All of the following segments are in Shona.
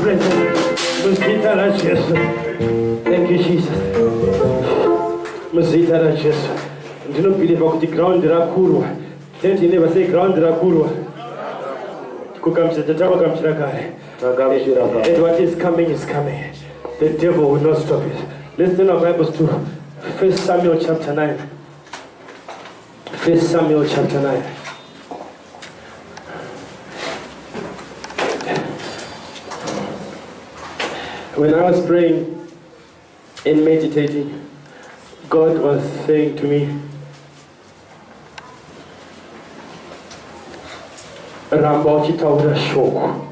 presence. Muzita la Jesu. Thank you, Jesus. Muzita la Jesu. Do not believe about the ground rakurwa. Don't you never say ground rakurwa. And what is coming is coming. The devil will not stop it. Let's turn our Bibles to 1 Samuel chapter 9. 1 Samuel chapter 9. When I was praying and meditating, God was saying to me, ramba uchitaura shoko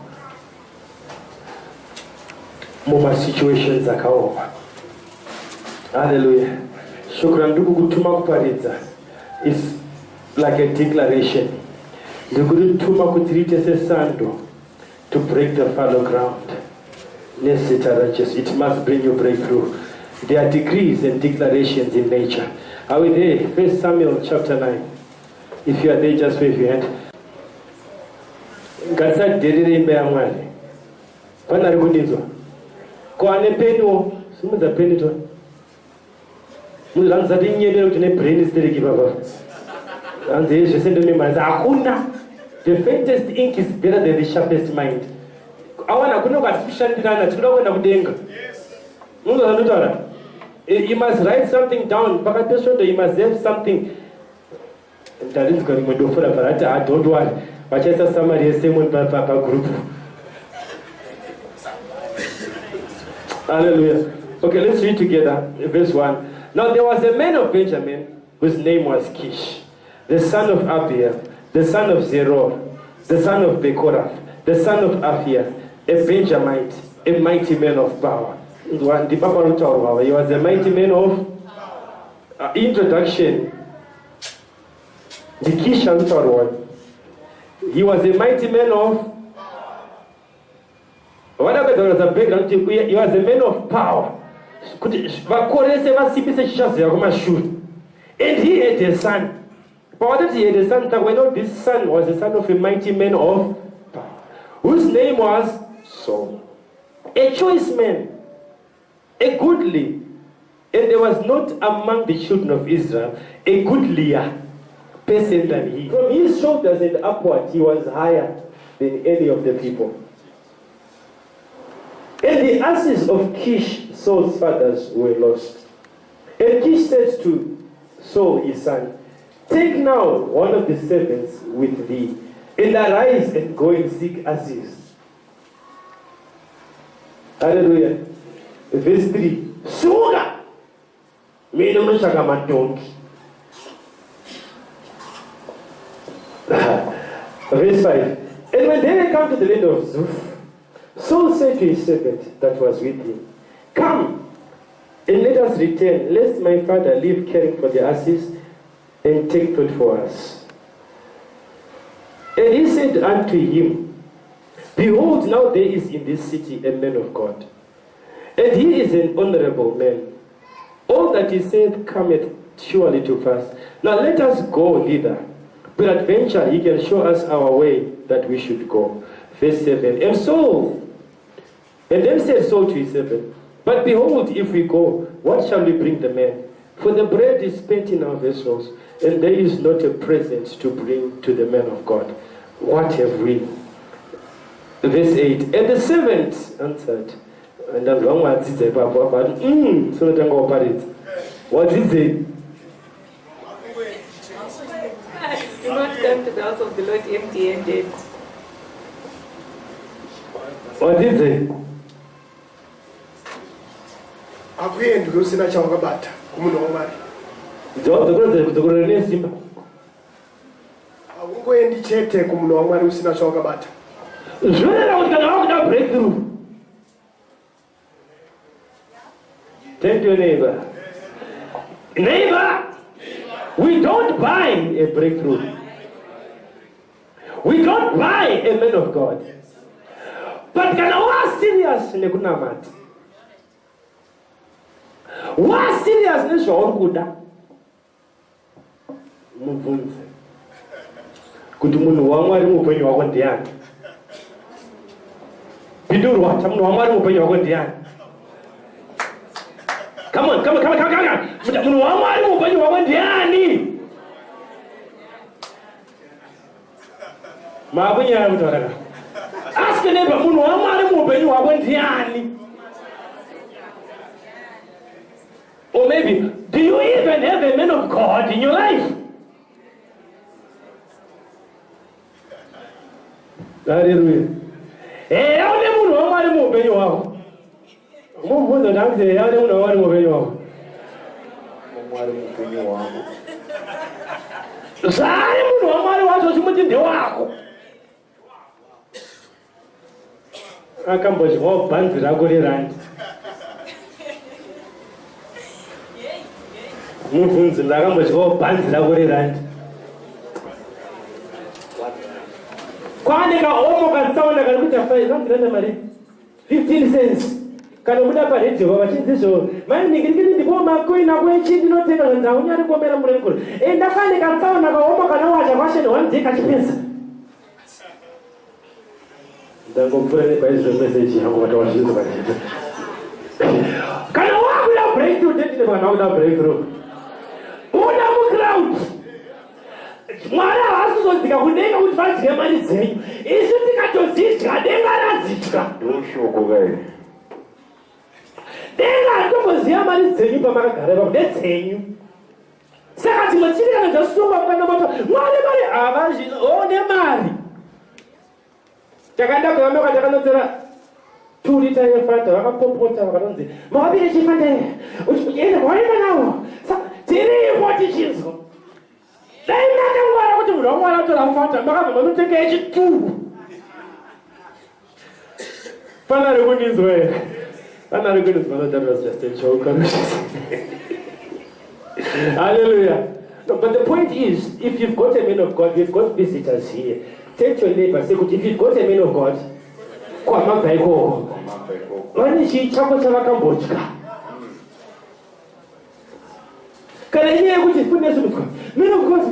muma situations akaoma. Hallelujah. Shukran ndugu kutuma kuparidza is like a declaration. Ndikutuma kutirite sesando to break the fallow ground. It must bring you breakthrough. There are decrees and declarations in nature. Are we there? 1 Samuel chapter 9. If you are there, just wave your hand. Ngasadherere imba yaMwari. Pana ari kundinzwa? Ko ane peniwo, simudza peni to. Munhu zati nyebere kuti ne brain hysteric baba. Hanzi zvese ndonemari hakuna. The faintest ink is better than the sharpest mind. Awana kuno kwatishandirana tinoda kuenda kudenga. Munhu anotaura. You must write something down. Pakati pesvondo you must have something. Ndarinzwa rimwe ndofura parati don't worry. Vachaisa summary yesermon group. Hallelujah. Okay, let's read together verse 1. Now there was a man of Benjamin whose name was Kish, the son of Abiel, the son of Zeror, the son of Bekorath, the son of Aphia, a Benjamite, a mighty man of power. He was a mighty man of introduction. The Kish one. He was a mighty man of whatever there was a background. He was a man of power. And he had a son. But what did he had a son? We know this son was the son of a mighty man of power, whose name was Saul. A choice man, a goodly, and there was not among the children of Israel a goodlier person than he. From his shoulders and upward, he was higher than any of the people. And the asses of Kish, Saul's fathers, were lost. And Kish said to Saul, his son, take now one of the servants with thee, and arise and go and seek asses. Hallelujah. Verse 3. Suga! Mina mashaka matonki. Verse 5. And when they come to the land of Zuph, Saul said to his servant that was with him, come, and let us return, lest my father leave caring for the asses, and take thought for us. And he said unto him, behold, now there is in this city a man of God, and he is an honorable man. All that he said cometh surely to pass. Now let us go thither. Peradventure he can show us our way that we should go. Verse 7. And then said Saul to his servant, but behold, if we go, what shall we bring the man? For the bread is spent in our vessels, and there is not a present to bring to the man of God. What have we? Verse 8. And the servant answered, and I'm long what is it? So don't go about it. What is it? Do not come to the house of the Lord empty-handed. What is it? Akuyendi kusina chawakabata kumunhu waMwari. Ndokuronene simba. Akungoendi chete kumunhu waMwari usina chawakabata. Zvonera kuti kana wakuda breakthrough. Tell your neighbor. Neighbor, we don't buy a breakthrough. We don't buy a man of God. But kana wa serious nekunamata. Wa serious nezvauri kuda. Mubvunze kuti munhu waMwari muupenyu hwako ndiani. you what? I'm no one who you're going to. Come on. I'm no one who you're going to. Ask a neighbor, I'm no one who you're going to. Or maybe, do you even have a man of God in your life? Hallelujah. How do you know what I'm moving you out? More than I say, how do you know what I'm moving you out? I don't know what I'm moving you out. I can't put more bands with a good rand. Move like how much more bands with a good rand. Kwanika omo kasaona kalikuta fai ndio mali 15 cents kana muda pa radio wachinzizo mali ningirikiri ndipo makoi na kwechi ndinoteka nzao nyari kuomera murenguru enda kane kasaona ka omo kana wacha kwashene wandika chipesa ndango mfurene kwa hizo message yangu watu washizo kwa hizo kana wakula breakthrough ndetine bana wakula breakthrough una mu crowd Mwana wasuzonzika kudenga kuti vadye mari dzenyu. Isu tikatozidya denga razidya. Ndoshoko kai. Denga hatongoziva mari dzenyu pamakagara ipapo ndedzenyu. Saka dzimwe tsiri kana dzasungwa kukanda mato mwari mari havazvi one mari. Takaenda kuramaka takanotsera 2 lita yefanta vakapopota vakatonzi makapire chifanta ende kwaenda nawo. Tiripo tichinzwa. Dai nanga kuti munhu wamwana atora fanta makabva manotenga yechitu fanare kunizwa here fanare kunizwa no, that was just a joke. Hallelujah. No, but the point is, if you've got a man of God, we've got visitors here. Tell your neighbor, say, if you've got a man of God, kwama baiko vane chichako chavakambotya kana iye yekuti fune zvimutwa men of God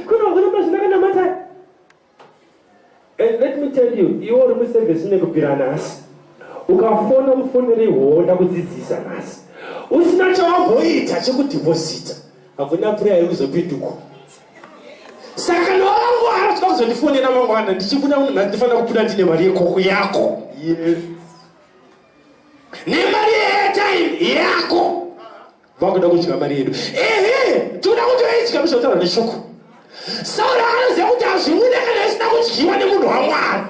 kunokunomba zvinakanamata. And let me tell you, iwo uri muservice nekubvira nhasi ukafona mufonere honda kudzidzisa nhasi usina chawamboita chekudhiposita hakuna prayer yekuzopinduka. Saka kana wangwara tinoda kuzondifonera mangwana ndichibuda munhu nhasi ndifanira kubuda ndine mari yekoko yako nemari yeairtime yako vakuda kudya mari yedu. Toda kuti vaidya muzvotaura neshoko. Sauro akanoziva kuti hazvimwine kana isina kudyiwa nemunhu wamwari.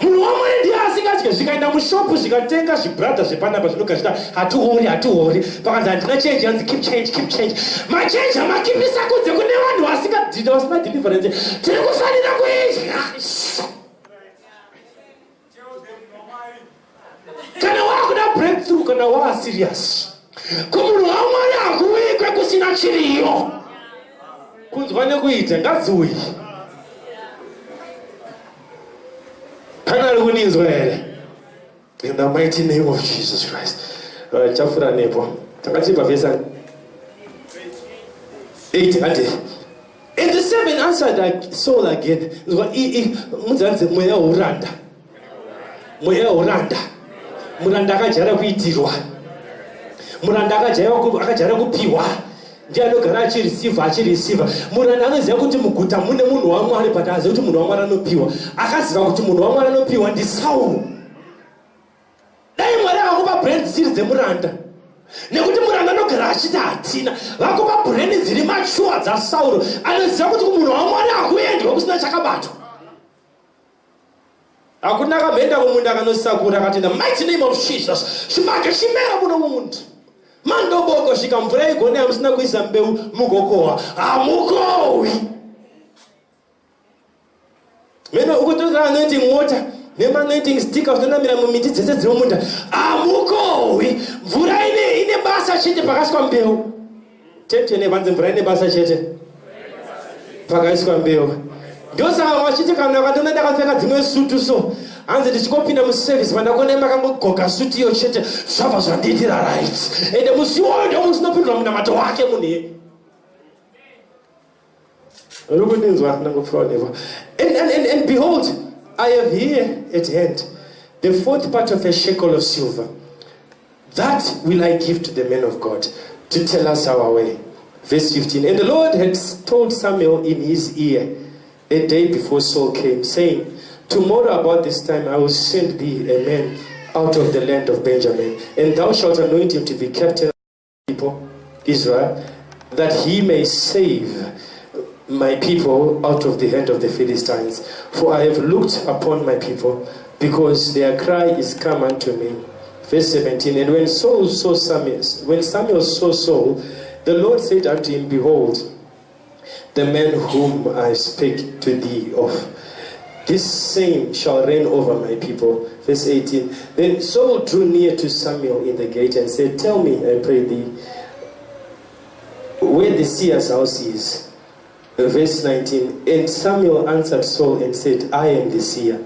Munhu wamwari ndiye asingadye zvikaenda mushopu zvikatenga zvibhradha zvepanapa zvinoga zvita hatiori pakanzi handina change hanzi keep change machange hamakipisa kunze kune vanhu vasina deliverance tiri kufanira kuidya. Kana wakuda breakthrough kana waa serious kumunhu wamwari hakuwikwe kusina chiriyo kunzwa nekuita ngadziuyi kana ari kuninzwa here in the mighty name of Jesus Christ. Chafura nepo takatipa vesa 8 ati and the 7 answered Saul again. Mudzanze mweya uranda muranda akajara kuitirwa muranda akajara kupiwa ndiye anogara achireceiva muranda anoziva kuti muguta mune munhu wamwari but aziva kuti munhu wamwari anopiwa akaziva kuti munhu wamwari anopiwa ndi Sauro. Dai mwari akakupa brand dziri dzemuranda nekuti muranda anogara achiti hatina vakupa brand dziri machuwa dzaSauro anoziva kuti munhu wamwari hakuendwa kusina chakabatwa. Hakuna akamhenda kumunda akanosakura akati in the mighty name of Jesus chimake chimera muno mumuntu mandoboko svika mvura igone hamusina kuisa mbeu mugokohwa hamukohwi. Meno ukutotora anointing water nema-anointing sticker zvinonamira mumiti dzese dzemumunda hamukohwi. Mvura ine basa chete pakaiswa mbeu. Tete vanze mvura ine basa chete pakaiswa mbeu. Ndosaka vachiti kana vakatona ndakapfeka dzimwe sutu so hanzi ndichingopinda muservice pandakona makangogoka sutu iyo chete zvabva zvandiitira right ende musi woyo ndio musinopindura munamato wake munhu uri kundinzwa ndangopfura nepo and behold I have here at hand the fourth part of a shekel of silver. That will I give to the men of God to tell us our way. Verse 15. And the Lord had told Samuel in his ear a day before Saul came, saying, tomorrow about this time I will send thee a man out of the land of Benjamin, and thou shalt anoint him to be captain of the people Israel, that he may save my people out of the hand of the Philistines. For I have looked upon my people, because their cry is come unto me. Verse 17. And when Samuel saw Saul, the Lord said unto him, behold, the man whom I spake to thee of, this same shall reign over my people. Verse 18. Then Saul drew near to Samuel in the gate and said, tell me, I pray thee, where the seer's house is. Verse 19. And Samuel answered Saul and said, I am the seer.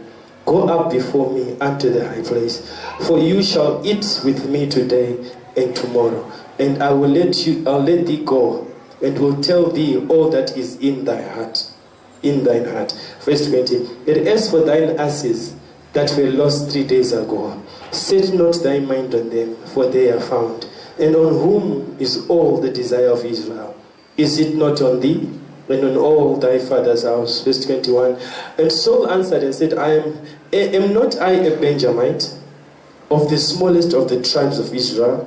Go up before me unto the high place, for you shall eat with me today and tomorrow, and I'll let thee go, and will tell thee all that is in thine heart. Verse 20. And as for thine asses that were lost 3 days ago, set not thy mind on them, for they are found. And on whom is all the desire of Israel? Is it not on thee, and on all thy father's house? Verse 21. And Saul answered and said, am not I a Benjamite, of the smallest of the tribes of Israel?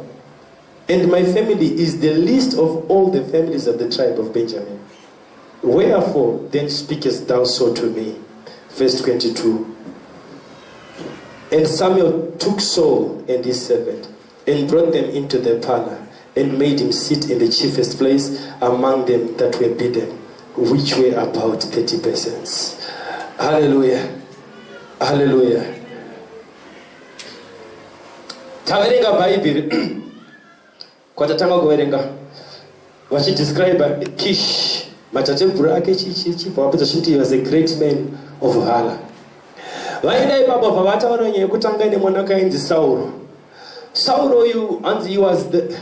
And my family is the least of all the families of the tribe of Benjamin. Wherefore then speakest thou so to me? Verse 22. And Samuel took Saul and his servant, and brought them into the parlor, and made him sit in the chiefest place among them that were bidden, which were about 30 persons. Hallelujah. Hallelujah. Taverenga Bible. Kwatatanga kuverenga. Vachidescribe Kish. Matatebura ake chichipa wapita shuti, he was a great man of valor. Vaida ipapa pavataona nyekutanga ine mwanaka inzi Sauro. Sauro he was the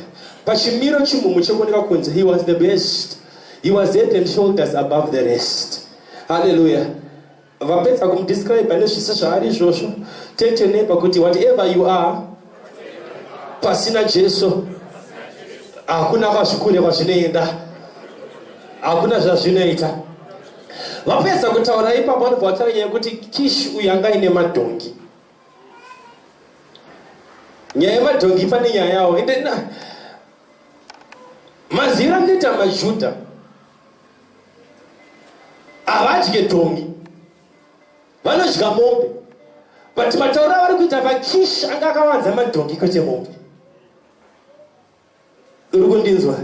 pachimiro chimumu chekuoneka kunze, he was the best. He was head and shoulders above the rest. Hallelujah. Vapedza kumdescribe nezvisa zvaari izvozvo. Tell your neighbor kuti whatever you are, pasina Jesu hakuna kwazvikune kwazvinoenda, hakuna zvazvinoita. Vapedza kutaura ipapo vanobva vataura nyaya yekuti Kish uyu anga ine madhongi. Nyaya yemadhongi pane nyaya yawo. Ende mazira ndeta maJudha havadye dhongi, vanodya mombe. But mataura vari kuita paKish anga akawanza madhongi kwete mombe. Uri kundinzwa?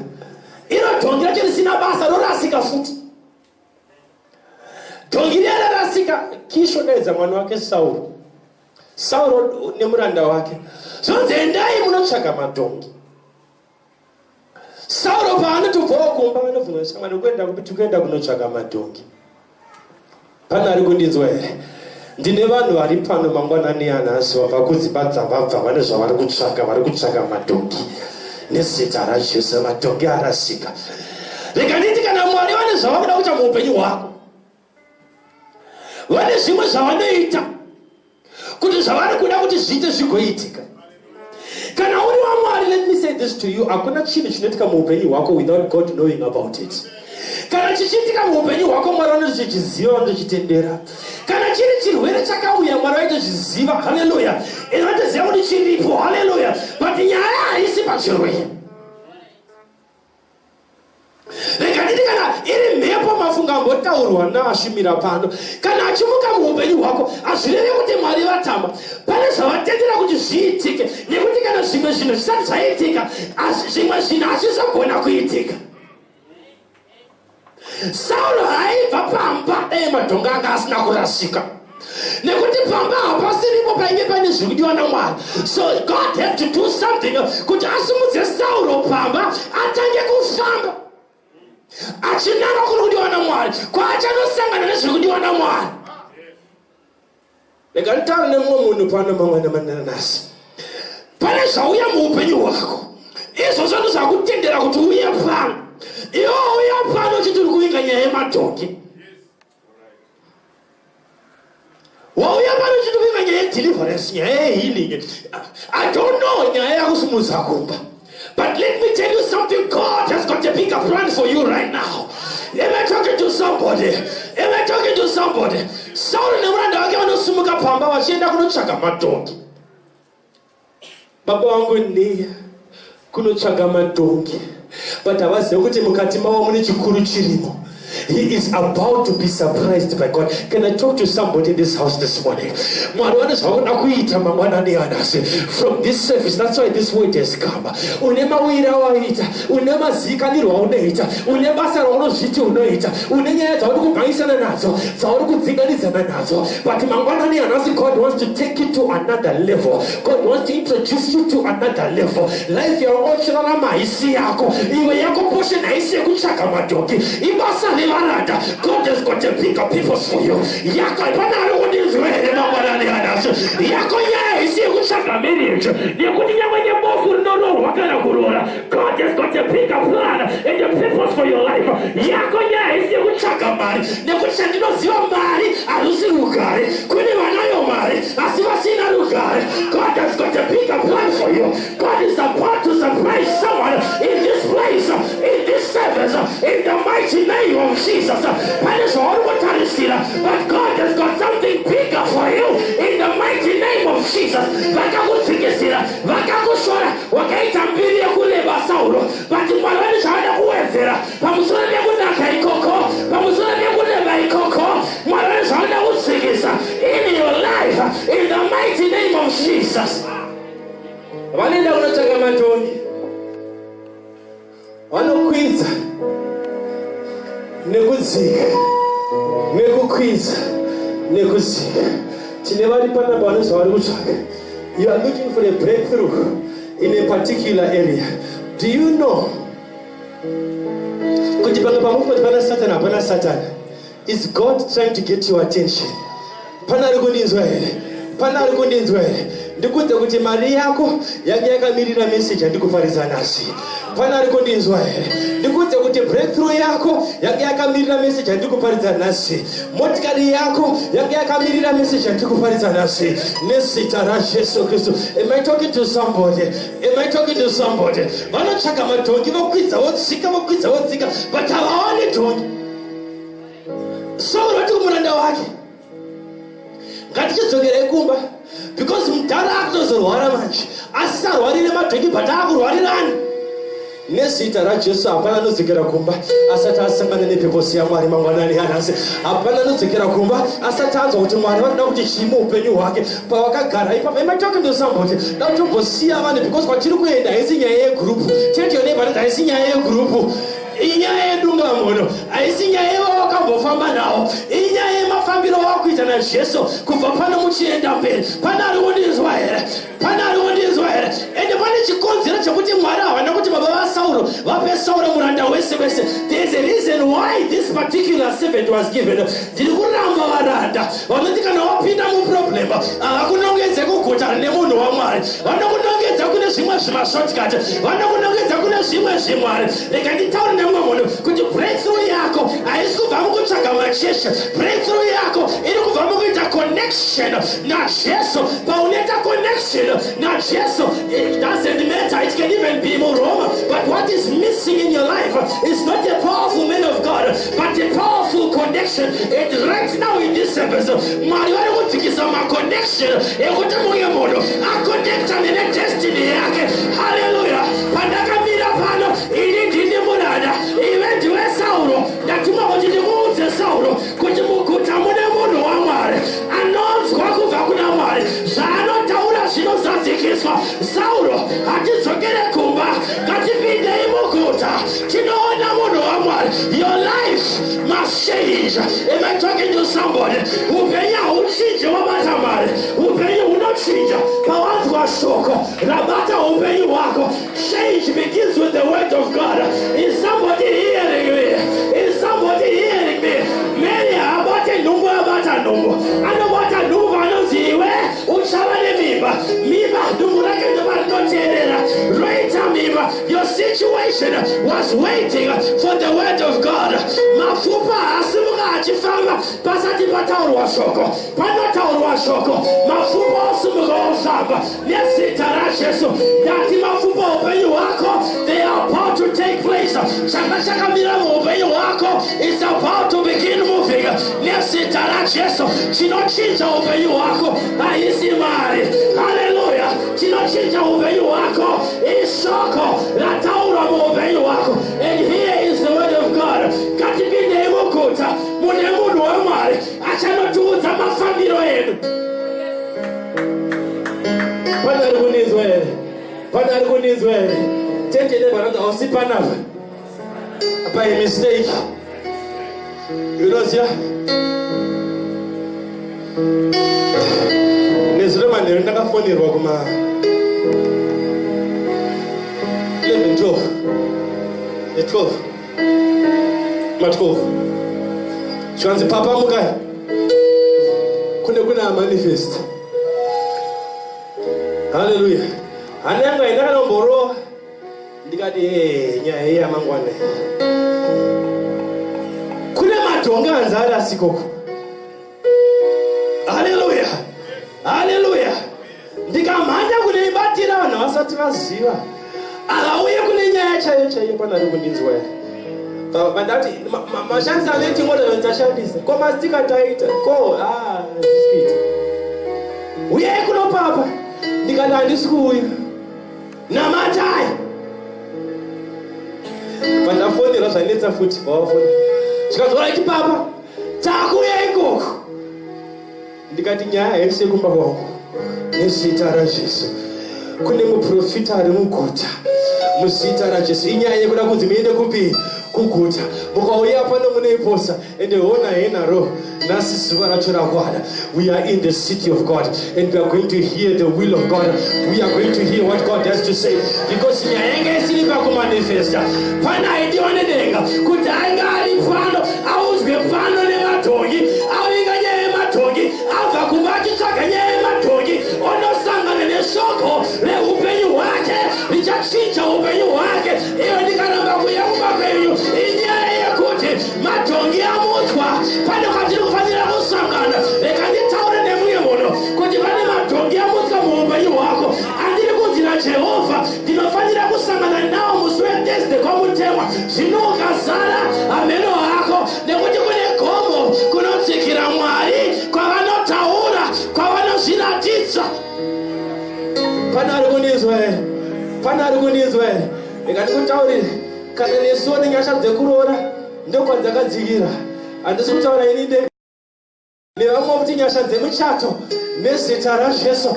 Iro dhongi racho risina basa, rorasika futi. Dhongi riya rarasika, Kish wakaedza mwana wake Sauro nemuranda wake, zvonzi endai munotsvaga madhongi. Sauro paanotobvawo kumba vanobvunza shamwari, kuenda kunotsvaga madhongi. Pane ari kundinzwa here? Ndine vanhu vari pano mangwanani anhasi vabva kudzibadza vabva vane zvavari kutsvaga madhongi. Nezita raJesu madhongi arasika. Rega nditi kana Mwari vane zvavakuda kuita muupenyu hwako, vane zvimwe zvavanoita kuti zvavari kuda kuti zviite zvigoitika. Kana uri waMwari, let me say this to you, hakuna chinhu chinoitika muupenyu hwako without God knowing about it. Kana chichiitika muupenyu hwako, Mwari anochiziva, anochitendera. Kana chiri chirwere chakauya, Mwari anochiziva. Hallelujah. Inotoziva kuti chiripo. Hallelujah. But nyaya haisi pachirwere. Rega nditi kana iri mhepo mafunga ambotaurwa naashumira pano, kana achimuka muupenyu hwako, hazvirevi kuti Mwari vatamba. Pane zvavatendera kuti zviitike, nekuti kana zvimwe zvinhu zvisati zvaitika, zvimwe zvinhu hazvizogona kuitika. Sauro haibva pamba dai madhongi anga asina kurasika, nekuti pamba hapasiripo painge pane zviri kudiwa naMwari. So God had to do something kuti asimudze Sauro pamba atange kufamba, achinanga kuri kudiwa naMwari, kwaachanosangana nezviri kudiwa naMwari. Rega nditaure nemumwe munhu pano mangwana mananasi. Pane zvauya muupenyu hwako, izvozvo ndozvakutendera kuti uye pano. Iwe uya pano chiti uri kuvinga nyaya yemadhongi. deliverance, healing. I don't know. But let me tell you something. God has got a bigger plan for you right now. Am I talking to somebody? Am I talking to somebody? Saul never sumuka pamba wachenda kunotsvaga madongi. Baba wangu ni kunotsvaga madongi. But havazivi kuti mukati mavo mune chikuru chirimo. He is about to be surprised by God. Can I talk to somebody in this house this morning? From this service, that's why this word has come. But God wants to take you to another level. God wants to introduce you to another level. Life your God has got a bigger purpose for you. God has got a bigger plan and a purpose for your life. God has got a bigger plan for you. God is about to surprise someone in this place, in this service, in the mighty name of Jesus. But God has got something bigger for you in the mighty name of Jesus. But in your life, in the mighty name of Jesus. You are looking for a breakthrough in a particular area. Do you know? Is God trying to get your attention? Ndikuti kuti mari yako yakamirira message andikufarisa nasi. Pana rikondinzwa here. Ndikuti kuti breakthrough yako yakamirira message andikufarisa nasi. Motikari yako yakamirira message andikufarisa nasi. Nesita ra Jesu Kristu. Am I talking to somebody? Am I talking to somebody? Vanotsvaka madhongi vokwidza votsika but havaoni dhongi. Saul vati kumuranda wake. Ngatichidzokerei kumba. Because mudhara akutozorwara manje asi sarwarire madhongi but akurwarirani. Nesita raJesu hapana anodzokera kumba asati asangana nepurpose yaMwari mangwanani anhasi. Hapana anodzokera kumba asati anzwa kuti Mwari vanoda kuti chii upenyu hwake pawakagara ipapo. Am I talking to somebody? Dautombosiya vanhu because kwatiri kuenda haisi nyaya yegurupu. Tell your neighbor haisi nyaya yegurupu. Inyaya yedungamono haisi nyaya yewakambofamba nawo. Inyaya yemafambiro wakuita naJesu kubva pano muchienda mberi. Pana ari kundinzwa here? Pana ari kundinzwa here? Ende pane chikonzero chekuti Mwari havana kuti baba vaSauro vape Sauro muranda wese wese. There is a reason why this particular servant was given. Ndiri kuramba varanda vanoti kana wapinda muproblem havakunongedze kuguta nemunhu waMwari. Vanokunongedza kune zvimwe zvimashortcut. Vanokunongedza kune zvimwe zvimwari. Rega nditaure nemumwe munhu kuti breakthrough yako haisi kubva mukutsvaga machesha. Breakthrough yako iri kubva mukuita connection naJesu. Paunoita connection naJesu, it doesn't matter. It can even be more Roma. But what is missing in your life is not a powerful man of God, but a powerful connection. And right now in this episode, Mwari vari kudzikisa maconnection ekuti mumwe munhu aconnecta nedestiny yake. Hallelujah. Pandakamira pano ini ndini muranda ive ndiwe Sauro. Ndatuma kuti ndikuudze Sauro kuti muguta mune munhu waMwari anonzwa kubva kuna Mwari. Zvaanotaura zvinozadzikiswa. Sauro, hatidzokere kumba, ngatipindei muguta tinoona munhu waMwari. Your life must change. Am I talking to somebody? Upenyu hauchinji wabata Mwari. Upenyu hunochinja pawanzwa shoko rabata upenyu hwako. Change begins with the word of God. Is somebody hearing me? Is somebody hearing me? Many abate nungu abata nungu. Anobata nungu anoziwe uchava nemimba. Mimba nungu rake ndomarinoterera. Roita mimba your situation was waiting for the word of God. Mafupa asimuka achifamba pasati pataurwa shoko. Panotaurwa shoko. Mafupa asimuka osamba. Nesita racheso. Yati mafupa upenyu wako. They are about to take place. Shaka miramu upenyu wako. It's about to begin moving. Nesita racheso. Chinochinja upenyu wako. Haisi mari. Hallelujah. Chinochinja upenyu wako. Ishoko. Lataura upenyu wako. And here is the word of God. Katibinde mukuta. Munemudu wa mari. Achanotuuza mafamiro yenu. Father Gunizwe. Take it about the Osipanava. By a mistake. You know, sir? Nesroman, they're not a funny rogma. 11, 12. The 12. My 12. Chwanzi Papa Mugai. Kuna manifest. Hallelujah. Ananga indaka nomboro ndikati nyaya ya mangwane. Kune matonga anzara sikoko. Hallelujah. Hallelujah. Ndikamanya kune ibatira vanhu vasati vaziva. Akauye kune nyaya chaiyo pana rikundinzwa. Bandati mashanisa neti ngoda ventashandisa. Koma stika taita. Ko skit. Uye kuno papa. Ndikati andisikuuya. Namatai. Vandafonera zvanetsa futi vavafona. Chikazora ichi papa. Takuya ikoko. Ndikati nyaya haisi kumba kwangu. Nezita raJesu. Kune muprofita ari muguta. Muzita raJesu. Inyaya yekuda kunzi muende kupi? Kuguta. Mukauya pano muneiposa. Ende hona henaro. We are in the city of God and we are going to hear the will of God. We are going to hear what God has to say because we are going to manifest. Pana idione denga kutanga alifano auzwe pano ne matongi awinganye matongi ava kumbaki chakanye matongi onosangana ne shoko le upenyu wake lichachinja upenyu wake iyo ndikanamba kuyamba penyu inyaya yakuti matongi amutwa pano katiri kufanira kusangana lekanditaure nemuye muno kuti pane matongi amutwa muupenyu wako andiri kunzira Jehova ndinofanira kusangana nawo musi wedesde kwamutemwa zvino ukazara ameno ako nekuti kune gomo kunotsikira Mwari kwavanotaura kwavanozviratidza. Pana ari kunizwa here ndikandikutaurire kana nesuwo nenyasha dzekurora ndokwadzakadzikira. Handisi kutaura ini ndega nevamwe kuti nyasha dzemuchato nezita raJesu.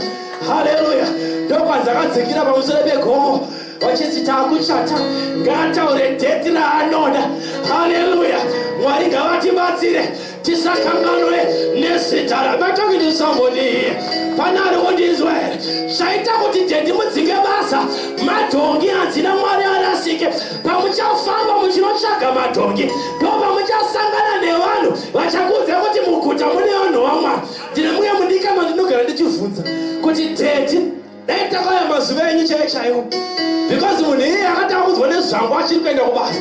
Haleluya. Ndokwadzakadzikira pamusoro pegomo vachiti taakuchata ngaataure dheti raanoda. Haleluya. Mwari ngavatibatsire tisakanganwe nezita raMatoki to somebody. Pana ari kundinzwa here zvaita kuti dheti mudzinge basa matongi hanzina Mwari arasike. Pamuchafamba muchinotsvaga matongi ndopamuchasangana nevanhu vachakuudza kuti muguta mune vanhu vamwari. Ndine mumwe mudikama ndinogara ndichibvunza kuti dheti dai takauya mazuva enyu chaiwo because munhu iye akatakudzwa nezvangu achiri kuenda kubasa.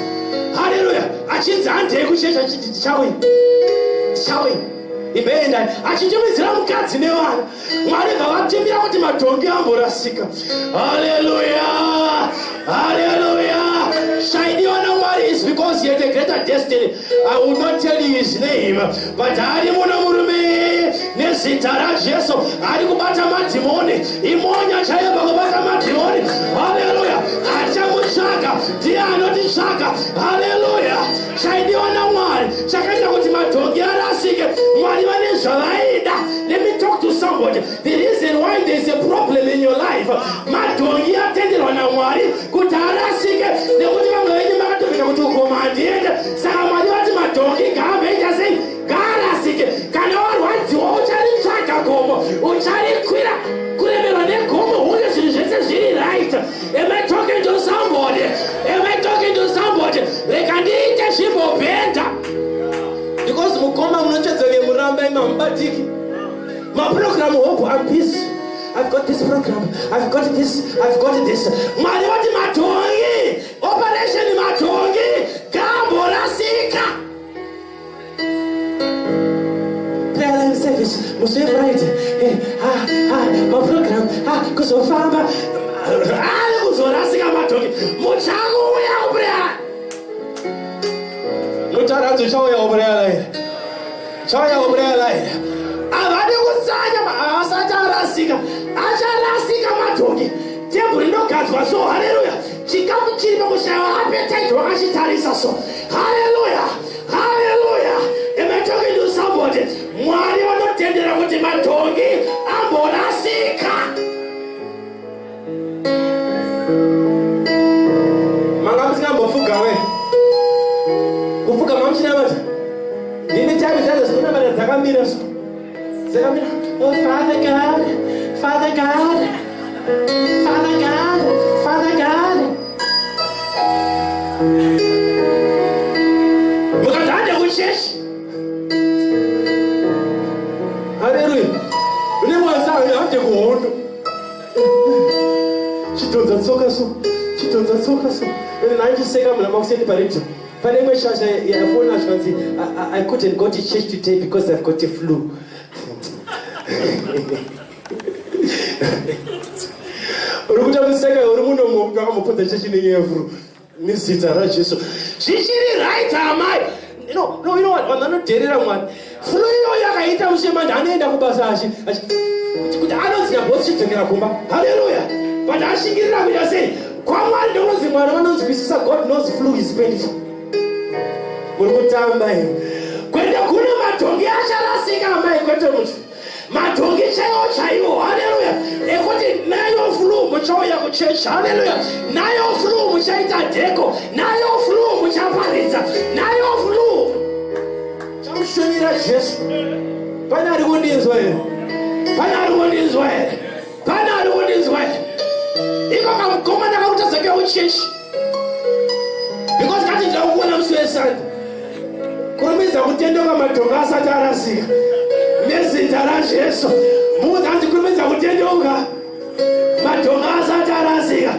Haleluya. Achinzi handei kuchecha chiti tichauya imeendai achichimidzira mukadzi nevana. Mwari ngavatimbira kuti matongi amborasika. Haleluya. Haleluya. Shaidiona Mwari is because he had a greater destiny. I will not tell you his name, but ari muno murume nezita raJesu ari kubata madhimoni. Imonya chaiba kubata madhimoni. Haleluya. Achamutsvaga ndiye anotitsvaga. Haleluya. Shaidiona Mwari chakaita kuti matongi arasike. Mwari vane zvavaida. Let me talk to somebody. The reason why there's a problem in your life, matongi atenderwa naMwari kuti arasike nekuti vamwe venyu makatopinda kuti ukoma handiende. Saka Mwari vati matongi ngaameita sei ngaarasike. Kana warwadziwa ucharitsvaga gomo ucharikwira kuremerwa negomo uye zvinhu zvese zviri right. Am I talking to somebody? Am I talking to somebody? Reka ndiite zvimbobhenda because mukoma munochedzere muramba imamubatiki. Maprogram hope and peace. I've got this program. I've got this. Mwari vati matongi kuzofamba ari kuzorasika matongi muchauya kubureya mutaradzi uchauya kubureya here chauya kubureya here avadi kusanya asati arasika acharasika matongi tebhuri inogadzwa so haleluya chikafu chiri pakushayiwa apetite wakachitarisa so haleluya haleluya. Am I talking to somebody? Mwari vanotendera kuti matongi amborasika. Manga musingambofugawe kufuga mamuchinamata ndine chavi zadzo zvinonamata dzakamira so dzakamira. Oh Father God, Father God, Father God, Father God. Mukadzande kuchechi. Haleluya. Une mwasayo ande kuhondo. Chitonza tsoka so. Chitonza tsoka so. Ene naichiseka muna makuseni pareto. Pane imwe shasha yafona zvanzi I couldn't go to church today because I've got a flu. Urukuta museka uri muno munhu akamupodza chechi nenyevuru. Nezita raJesu. Zvichiri right amai. No, you know what? Vanodherera Mwari. Flu iyo yakaita mushemandi anoenda kubasa kuti anoziva bosi chidzokera kumba. Haleluya. But ashingirira kuita sei? Kwamwari ndononzi Mwari vanonzwisisa God knows flu is painful. Muri kutamba here. Kwenda kune matongi acharasika amai kwete muti. Matongi chaiwo. Haleluya. Ekuti nayo flu muchauya kuchechi. Haleluya. Nayo flu muchaita dheko. Nayo flu muchaparidza. Nayo flu. Chamushumira Jesu. Pane ari kundinzwa here. Pane ari kundinzwa here. Pane ari kundinzwa here. Iko kamukomana kakutadzakira kuchechi. Because kati ndakuona musi wesande. Kurumidza kutendoka matongo asati arasika. Nezita raJesu. Muzi andikurumidza kutendoka matongo asati arasika.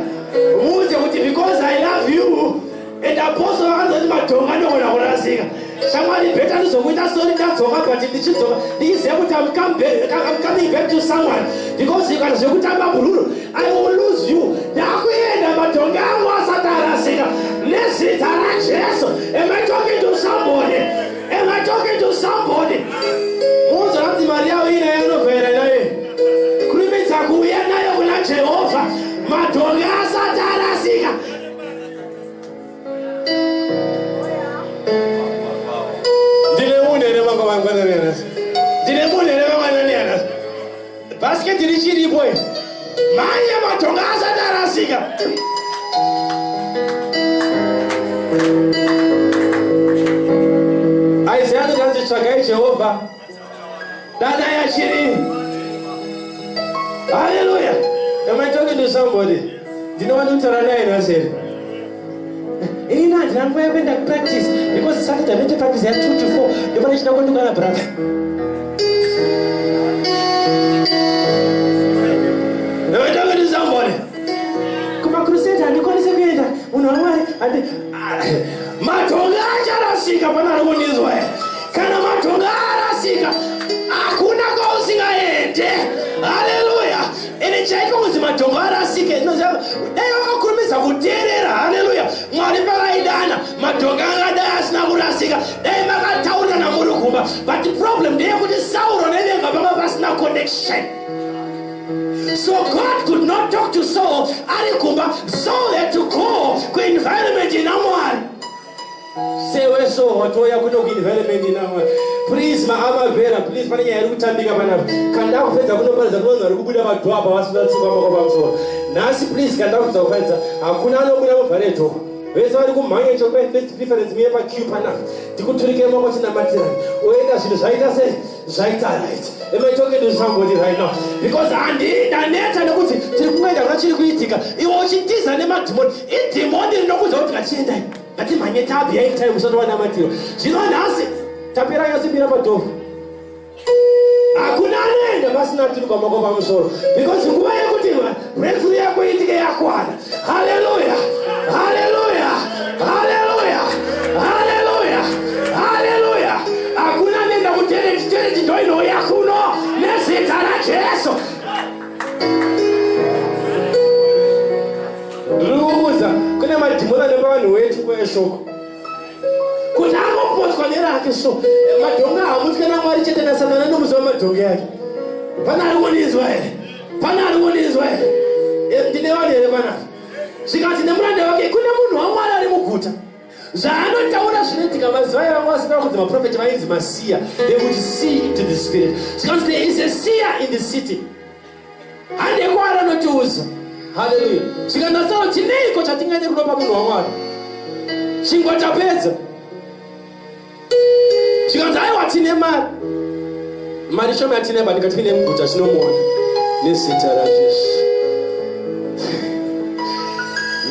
Muzi kuti because I love you and apostle vakanzoti matongo anogona kurasika. Shamwari bheta ndizokuita sori ndadzoka but ndichidzoka ndichiziva kuti I'm coming back to someone because ikazve kutamba bhururu I will lose you. Ndakuenda matongo angu asati arasika. Nezita raJesu. Am I talking to somebody? Am I talking to somebody? Munzo ranzi Maria wina yanovhera naye. Kurimidza kuuya nayo kuna Jehovha. Matongo asati arasika. Ndine munhu ere mangwananerasi. Ndine munhu ere mangwananerasi. Bhasiketi richiripo here. Manya matongo asati arasika. Isaiah anoti tsvakai Jehovha. Dada yachiri. Hallelujah. Am I talking to somebody? Ndinowana kutaura naye naseri. Ina handina nguva yekuenda kupractice because Saturday noite practice ya 2 to 4 ndipo ndichida kundogara brother. Am I talking to somebody? Kuma crusade handikwanise kuenda munhu waMwari matongo acharasika pana ari kundinzwa here. Kana matongo arasika hakuna kwausingaende. Haleluya. Ene chaiko kunzi matongo arasike inoziva dai vakakurumidza kuteerera. Haleluya. Mwari pakaidana matongo angadai asina kurasika dai makataurirana muri kumba but the problem ndeyekuti Sauro nevenga panga pasina connection. So God could not talk to Saul ari kumba. Saul had to go kuenvironment ina Mwari. Say we so watoya kuno kuenvironment ina Mwari. Please maamavhera please pane nyaya iri kutambika panapa. Kanda kupedza kunoparidza kunonzi vari kubuda vadhu apa vasinatsiva maoko pamusoro. Nhasi please kanda kupedza kuparidza hakuna anobuda mavhare dhoko. Vese vari kumhanya chopai first preference muye pakiu panapa. Tikuturike maoko tinamatirana. Oenda zvinhu zvaita sei? Zvaita right. Am I talking to somebody right now? Because ndaneta nekuti tiri kuenda kuna chiri kuitika. Iwe uchitiza nemadhimoni. Idhimoni rinokuudza kuti ngatiendai. Ngatimhanye tabhi yaita musati wanamatiro. Zvino nhasi tapera yasimbira padhoo. Hakuna anoenda pasina tiri kwamako pamusoro. Because nguva yekuti breakthrough yako itike yakwana. Hallelujah. Hallelujah. Hallelujah. Hallelujah. Hallelujah. Hakuna anoenda kuterechi ndoino yakuno nezita raJesu. madhimoni nevanhu wetu kweshoko kuti angopotswa nerake so madhongo haamutwe naMwari chete naSatana nomuziva madhongo yake. Pana ari kunizwa here? Pana ari kunizwa here? Ndine vanhu here panapa zvikati nemuranda wake kune munhu waMwari ari muguta. Zvaanotaura zvinoitika mazuva ivanga vasina kuti maprofeti vainzi masiya. They would see into the spirit. Because there is a seer in the city. Handekuara notiuza. Hallelujah. Zvikanasaro chineiko chatinganye kunopa munhu waMwari? Chingwa chapedza. Zvikanzi aiwa tine mari. Mari shoma yatine bandika tine muguta tinomuona. Nezita raJesu.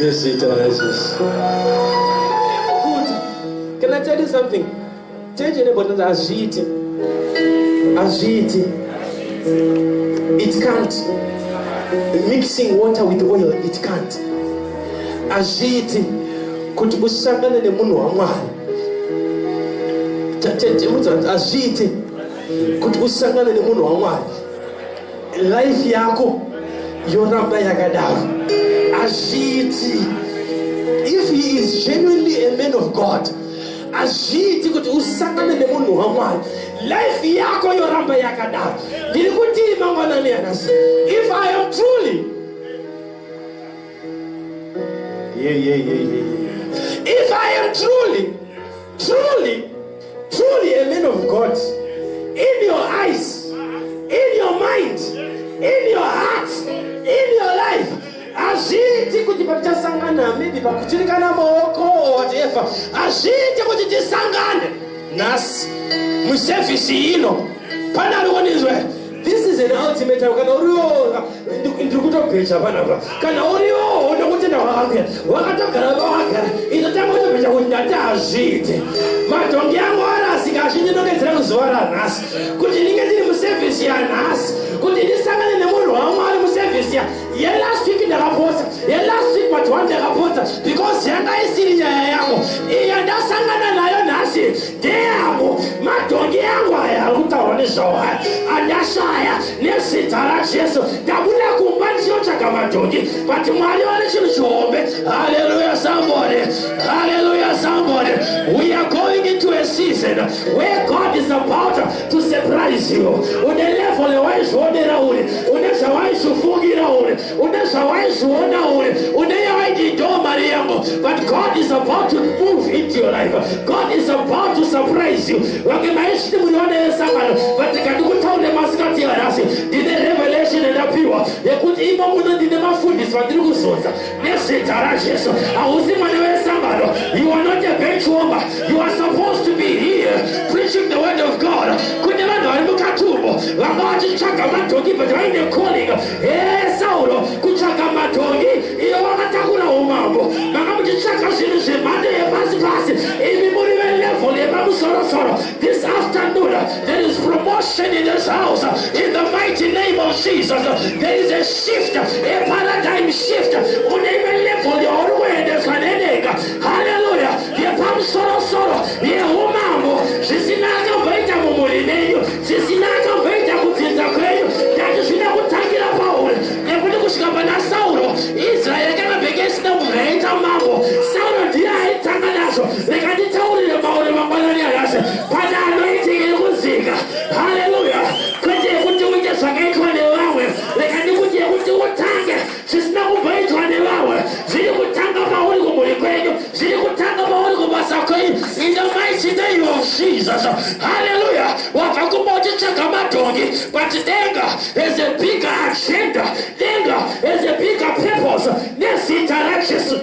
Nezita raJesu. Can I tell you something? Change your neighbor as it. It can't. Mixing water with oil, it can't. Aziti kuti usangane nemunhu waMwari. Aziti kuti usangane nemunhu waMwari. Life yako yoramba yakadaro. Aziti. If he is genuinely a man of God, aziti kuti usangane nemunhu waMwari, life yako yoramba yakadaro. Ndiri kuti mangwanani yanasi. If I am truly if I am truly a man of God, in your eyes, in your mind, in your heart, in your life, aziti kuti pachasangana maybe pakuchirikana maoko or whatever, aziti kuti tisangane nasi muservice ino pana ariwonizwe. This is an ultimate time. Kana uriwo ndikutopesha panapa. Kana uriwo unokutenda wakakera wakatogara wakagara inotanga kutopesha kuti ndati azviite. Madhongi yangu arasika azvinyinongedzera kuzuva ranhasi kuti ndinge ndiri muservice yanhasi kuti ndisangane nemunhu waMwari muservice yelast week ndakaposta yelast week but one ndakaposta because yanga isiri nyaya yangu iya ndasangana nayo nhasi ndeyangu. Madhongi yangu aya ari kutaura nezvawo aya andashaya nezita raJesu. Ndabuda kumba ndichinotsvaga madhongi but Mwari wane chinhu chihombe. Hallelujah somebody, hallelujah somebody. We are going into a season where God is about to surprise you. Une level waizvionera uri, une zvawaizofungira uri, une zvawaizoona uri, une yawaiti ndo mari yangu. But God is about to move into your life. God is about to surprise you. Vange maishiti murione sangano but ndikandikutaure masikati yarasi ndine revelation endapiwa yekuti imo muno ndine mafundisi vandiri kuzodza nezita raJesu. Hausi mwana wesangano. You are not a bench warmer. You are supposed to be here preaching the word of God. Kune vanhu vari mukatumbo vanga vachitsvaga madhongi but vaine calling. Sauro kutsvaga madhongi iyo vakatakura umambo vanga muchitsvaga zvinhu zvemhando yepasi-pasi. Imi muri velevel yepamusoro-soro. This afternoon there is promotion in this house in the mighty name of Jesus. There is a shift, a paradigm shift. Une level yauri kuendeswa nenega. Hallelujah. Yepamusoro-soro yeumambo zvisina akamboita mumuri menyu, zvisina akamboita kudzinza kwenyu. Ndati zvina kutangira pauri nekuti kusvika pana Sauro Israeri yakanga isina munhu aiita mambo. Sauro ndiye aitanga nazvo. Reka nditaurire mauri mangwanani yanhasi pana anoitika yekuzika. Hallelujah. Kwete yekuti uite zvakaitwa nevamwe. Reka ndikuti yekuti utange zvisina kumboitwa nevamwe. Zviri kutanga pauri kumhuri kwenyu, zviri kutanga pauri kubasa kwenyu in the mighty name of Jesus. Hallelujah. Wabva kumba uchitsvaga madhongi but denga has a bigger agenda. Denga has a bigger purpose. Nezita raJesu.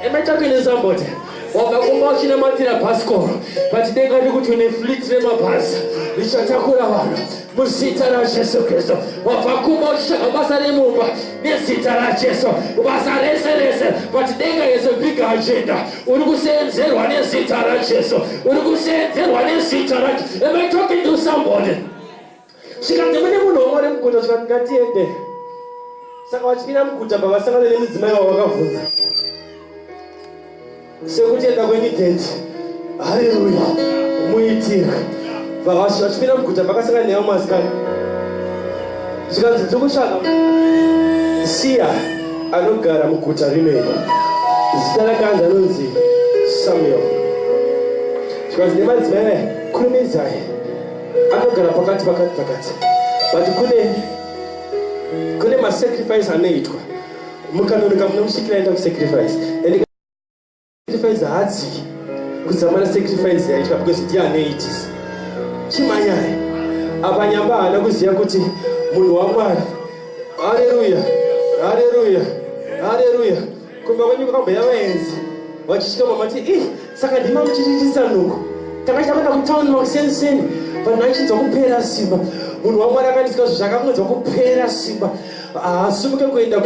Am I talking to somebody? Wakakumba uchinamatira bhasikoro but denga rikuti une fleet remabhazi richatakura vanhu muzita raJesu Kristu. Wakakumba uchitsvaga basa remumba nezita raJesu, basa rese but denga has a bigger agenda. Uri kusenzerwa nezita raJesu, uri kusenzerwa nezita raJesu. Am I talking to somebody? Zvikati mune munhu waMwari muguta zvikati ngatiende. Saka vachipinda muguta pavasangana nemudzimai wavakavhunza sekutenda kwenyidhendi. Haleluya. Muitira vachipinda muguta vakasangana nevo masikani. Zvikanzi tiri kutsvaga siya anogara muguta rimwe. zita rakanzi anonzi Samuel. Zvikanzi nemadzimai kurumidzai anogara pakati. But kune masacrifice anoitwa mukanonoka munomusvikira aenda kusacrifice and sacrifice haadziki kuzamana sacrifice yaitwa because ndiye anoitisa chimanyaya apa nyamba haana kuziva kuti munhu waMwari. Haleluya. Kumba kwenyu kwakambouya vaenzi vachisvika mamati saka ndima muchichiitisa nhungu tanga chakaenda kutauni makuseni vanhu vachinzwa kupera simba. Munhu waMwari akandisika zvakamwedza kupera simba asumuke kuenda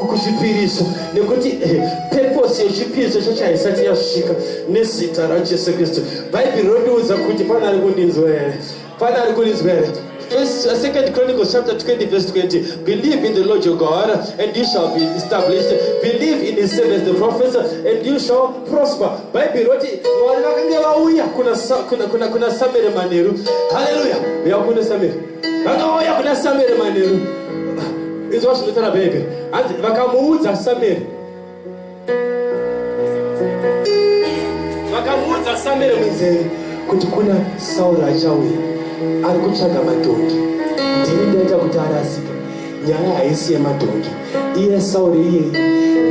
kuzvipiriso nekuti purpose yechipiriso chacho haisati yasvika nezita raJesu Kristu. Bhaibheri rondiudza kuti pane ari kundinzwa here. 2 Chronicles chapter 20 verse 20. Believe in the Lord your God and you shall be established. Believe in his servants the prophets and you shall prosper. Bhaibheri roti Mwari vakanga vauya kuna Samuel manheru. Haleluya. Vakuna Samuel. Vakauya kuna Samuel manheru. Izvo zvinotara Bhaibheri. Hanzi vakamuudza Samuel. Vakamuudza Samuel munzeve kuti kuna Sauro achauya. Ari kutsvaga madhongi. Ndini ndaita kuti arasike. Nyaya haisi yemadhongi. Iye Sauro iyeye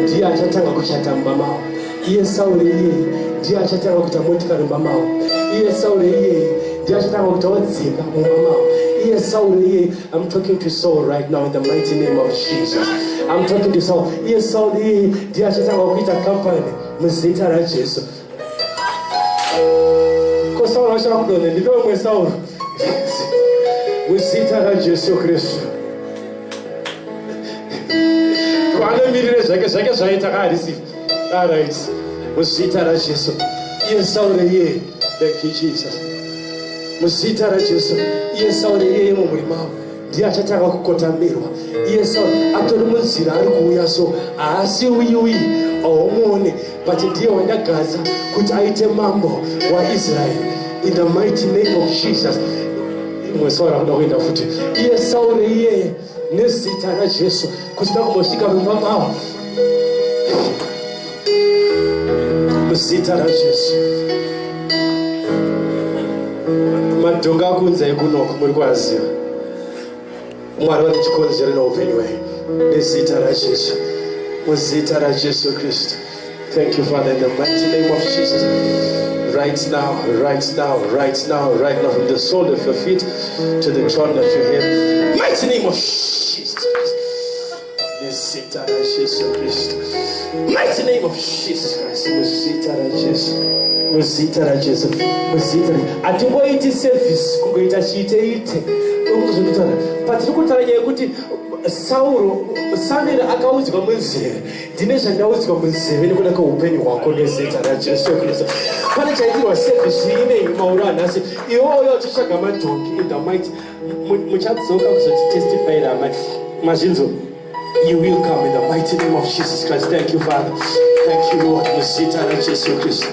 ndiye achatanga kuchata mumba mavo. Iye Sauro iyeye ndiye achatanga kuita motikari mumba mavo. Iye Sauro iyeye ndiye achatanga kuita wadzimba mumba mavo. Iye Sauro iyeye. I'm talking to Saul right now in the mighty name of Jesus. I'm talking to Saul. Iye Sauro iyeye ndiye achatanga kuita kampani muzita raJesu. Ko Sauro achava kudonhe ndive umwe Sauro. Muzita raJesu Kristu. Kwaanomirire zvake zvaita kaharisi. Alright. Muzita raJesu. Iye Sauro iyeye. Thank you Jesus. Muzita raJesu. Iye Sauro iyeye mumuri mavo ndiye achatanga kukotamirwa. Iye Sauro atori munzira ari kuuya so haasi uyi haumuoni but ndiye wandagaza kuti aite mambo waIsraeri in the mighty name of Jesus. Imwe Sauro akuda kuenda futi. Iye Sauro iyeye nezita raJesu kusina kumbosvika mumba mavo. Muzita raJesu. Madhonga akunzai kunoko muri kwaziva. Mwari vane chikonzero noupenyu hwenyu nezita raJesu. Muzita raJesu Kristu. Thank you Father in the mighty name of Jesus. Right now, from the sole of your feet to the crown of your head. Mighty name of Jesus. Nezita raJesu Kristu. Mighty name of Jesus Christ. Muzita raJesu. Hatimboiti service kungoita chiite ukuzonditaura patiri kutaura nyaya yekuti Samuel akaudzwa munzeve. Ndine zvandaudzwa munzeve nekuda kweupenyu hwako nezita raJesu Kristu. Pane chaitirwa service ine mauro anhasi. Iwoyo uchitsvaga madhongi in the mighty. Muchadzoka kuzotitestifyira mazvinzo. You will come in the mighty name of Jesus Christ. Thank you Father. Thank you Lord. Muzita raJesu Kristu.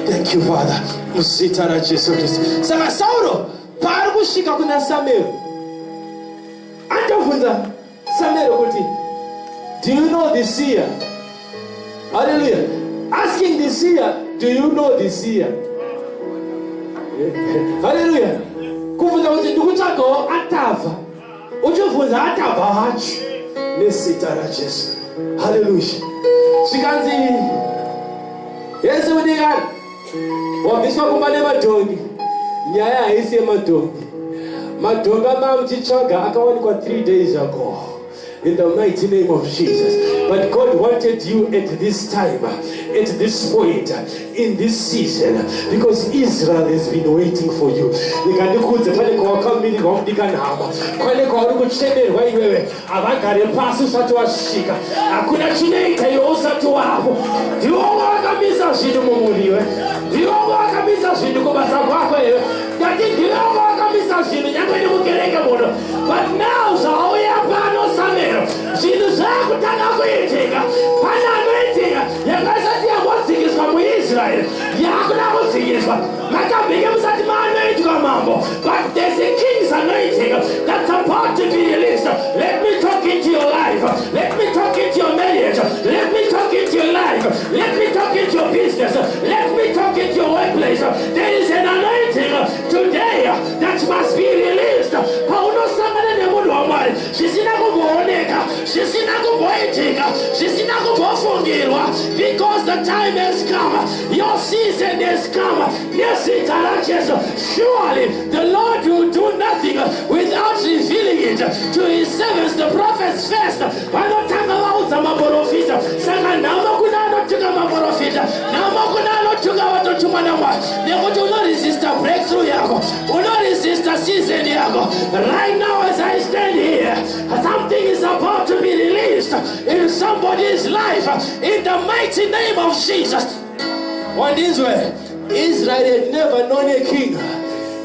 Thank you Father. Muzita raJesu Kristu. Saka Sauro paari kusvika kuna Samuel. Andobvunza Samuel kuti, do you know the seer? Hallelujah. Asking the seer, do you know the seer? Hallelujah. Kubvunza kuti ndikutsvagawo atavha. Uchibvunza atavha wacho nezita raJesu. Hallelujah. Zvikanzi Yesu udikani wabviswa kumba nemadhongi. Nyaya haisi yemadhongi. Madhongi amamuchitsvaga akawanikwa 3 days ago. In the mighty name of Jesus. But God wanted you at this time, at this point, in this season, because Israel has been waiting for you. Nikandikudze pane kwawakamirirwa mudikanhama, pane kwauri kuchemerwa iwewe, havagare pasi usati wasvika. Hakuna chinoita iwe usati wapo. Ndiwo wakamisa zvinhu mumuriwe. Ndiwo wakamisa zvinhu kubasa kwako iwe. Ngati ndiwo wakamisa zvinhu nyangwe nemukereke muno. But now zvauya pano Samuel, zvinhu zvakutanga kuitika. Pane anoitika yakasati yambodzikiswa muIsraeri, yakuda kudzikiswa. Makabhike musati maanoitwa mambo. But there's a king's anointing that's about to be released. Let me talk into your life. Let me talk into your marriage. Let me talk into your because the time has come. Your season has come. Yes, surely the Lord will do nothing without revealing it to his servants, the prophets first. Right now as I stand here, something is about to be released in somebody's life in the mighty name of Jesus. On this way, Israel had never known a king.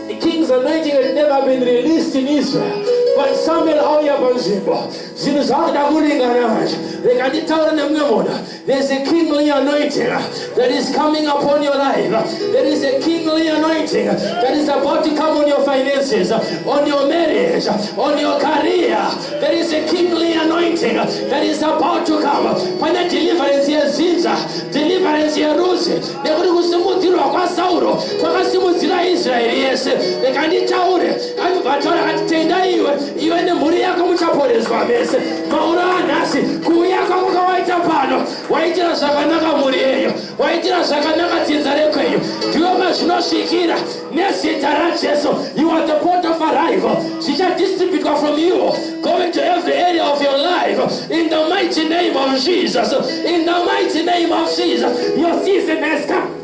The king's anointing had never been released in Israel. But Samuel auya panzimbo zvinhu zvakuda kuringana manje rekanditaura nemwemona. There's a kingly anointing that is coming upon your life. There is a kingly anointing that is about to come on your finances, on your marriage, on your career. There is a kingly anointing that is about to come. Pana deliverance yezinza, deliverance yerusi nekuti kusimudzirwa kwaSauro kwakasimudzira Israeri yese. Rekanditaure anobvataura kuti tendai iwe nemhuri yako muchaporeswa mese. Maura anhasi kuuya kwako kawaita pano waitira zvakanaka mhuri yenyu, waitira zvakanaka dzinza rekwenyu, ndiwe mazvinosvikira nezita raJesu. You are the port of arrival. Zvichadistributwa from you going to every area of your life in the mighty name of Jesus. In the mighty name of Jesus. Your season has come.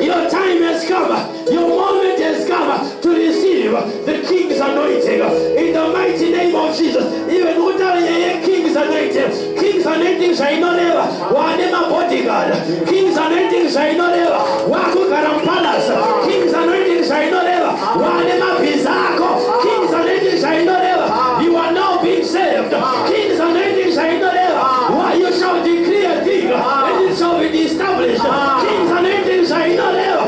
Your time has come. Your moment has come to receive the King's anointing in the mighty name of Jesus. Even without a King's anointing, King's anointing shall not ever. Whatever bodyguard, King's anointing shall not ever. Wakukaram palace, King's anointing shall not ever. Whatever bizarro, King's anointing shall not ever. You are now being saved. King's anointing shall not ever. You shall decree a thing and it shall be established. King's anointing shall not ever.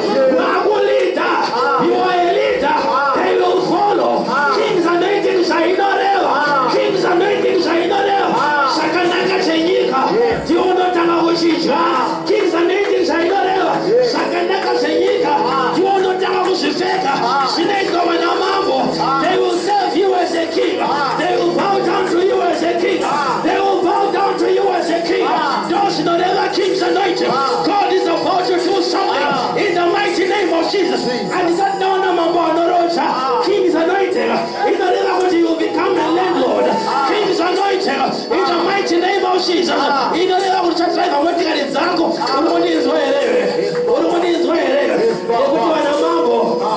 You are a leader. They will follow. King's anointing shall not ever. King's anointing shall not ever. Shakanaka shenyika. Tionotanga kushija. King's anointing shall not ever. Shakanaka shenyika. Tionotanga kushifeka. Shineka wanamambo. They will serve you as a king. They will bow down to you as a king. They will bow down to you as a king. Don't not ever King's anointing. God is about to do something in the mighty name of Jesus. And he said, no, King's anointing. In the name you will become a landlord. King's anointing. In the mighty name of Jesus. In the name of church life, I'm going to get it. Zako. Urundi is where.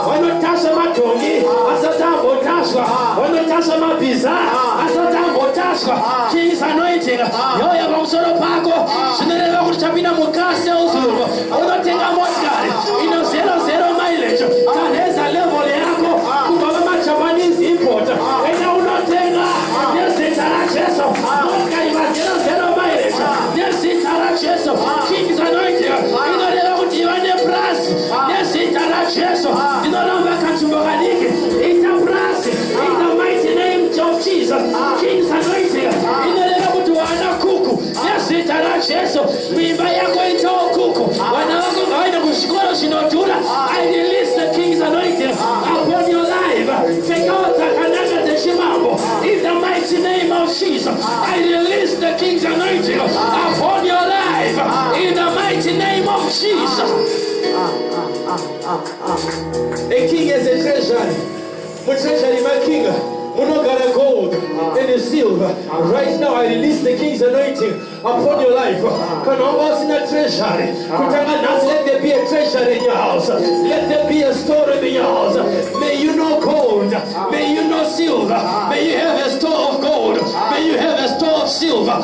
Wanotasha matongi, asatambo tashwa. Wanotasha mabiza, asatambo tashwa. King's anointing. Yoya bamsoro pako. Shineleva kuchapina mukase uzuru. Unotenga motkari. Ino 0 mileage. Kaneza level yako. Kubaba machabanese import. Ena unotenga. Nesita racheso. Motkari ma 0 mileage. Nesita racheso. King's anointing. Inoleva kutivane brass. Nesita racheso. Inoleva kachumbokaniki. Ita brass. In the mighty name of Jesus. King's anointing. Inoleva kutuwana kuku. Nesita racheso. Mimba yako ita kuku. Wanawako kawaida kushikoro shinotura. I release the King's anointing upon your life. Take out the kanaka de shimambo. In the mighty name of Jesus. I release the King's anointing upon your life. In the mighty name of Jesus. A king is a treasury. But treasury, my king. Monogara gold and silver. Right now I release the King's anointing upon your life. Can almost in a treasury. Let there be a treasury in your house. Let there be a storeroom in your house. May you know gold. May you know silver. May you have a store of gold. May you have a store of silver. I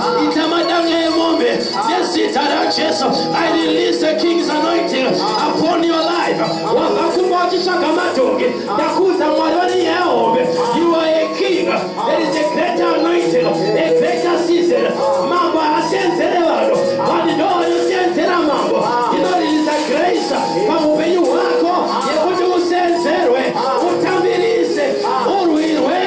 release the King's anointing upon your life. You are a king. There is a greater anointing, a greater season. Mambo asenzelewano. Wanidoa yosenzela mambo. You know there is a grace. Pamupenyu wako. Yekuti usenzelwe. Utambilise. Uruirwe.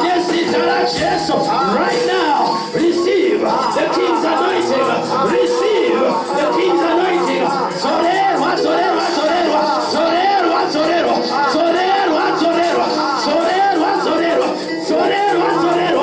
Nesitara Jesu. Right now, receive the King's anointing. Receive the King's anointing. Zorerwa, zorerwa, zorerwa. Zorerwa, zorerwa. Zorerwa, zorerwa. Zorerwa, zorerwa. Zorerwa, zorerwa.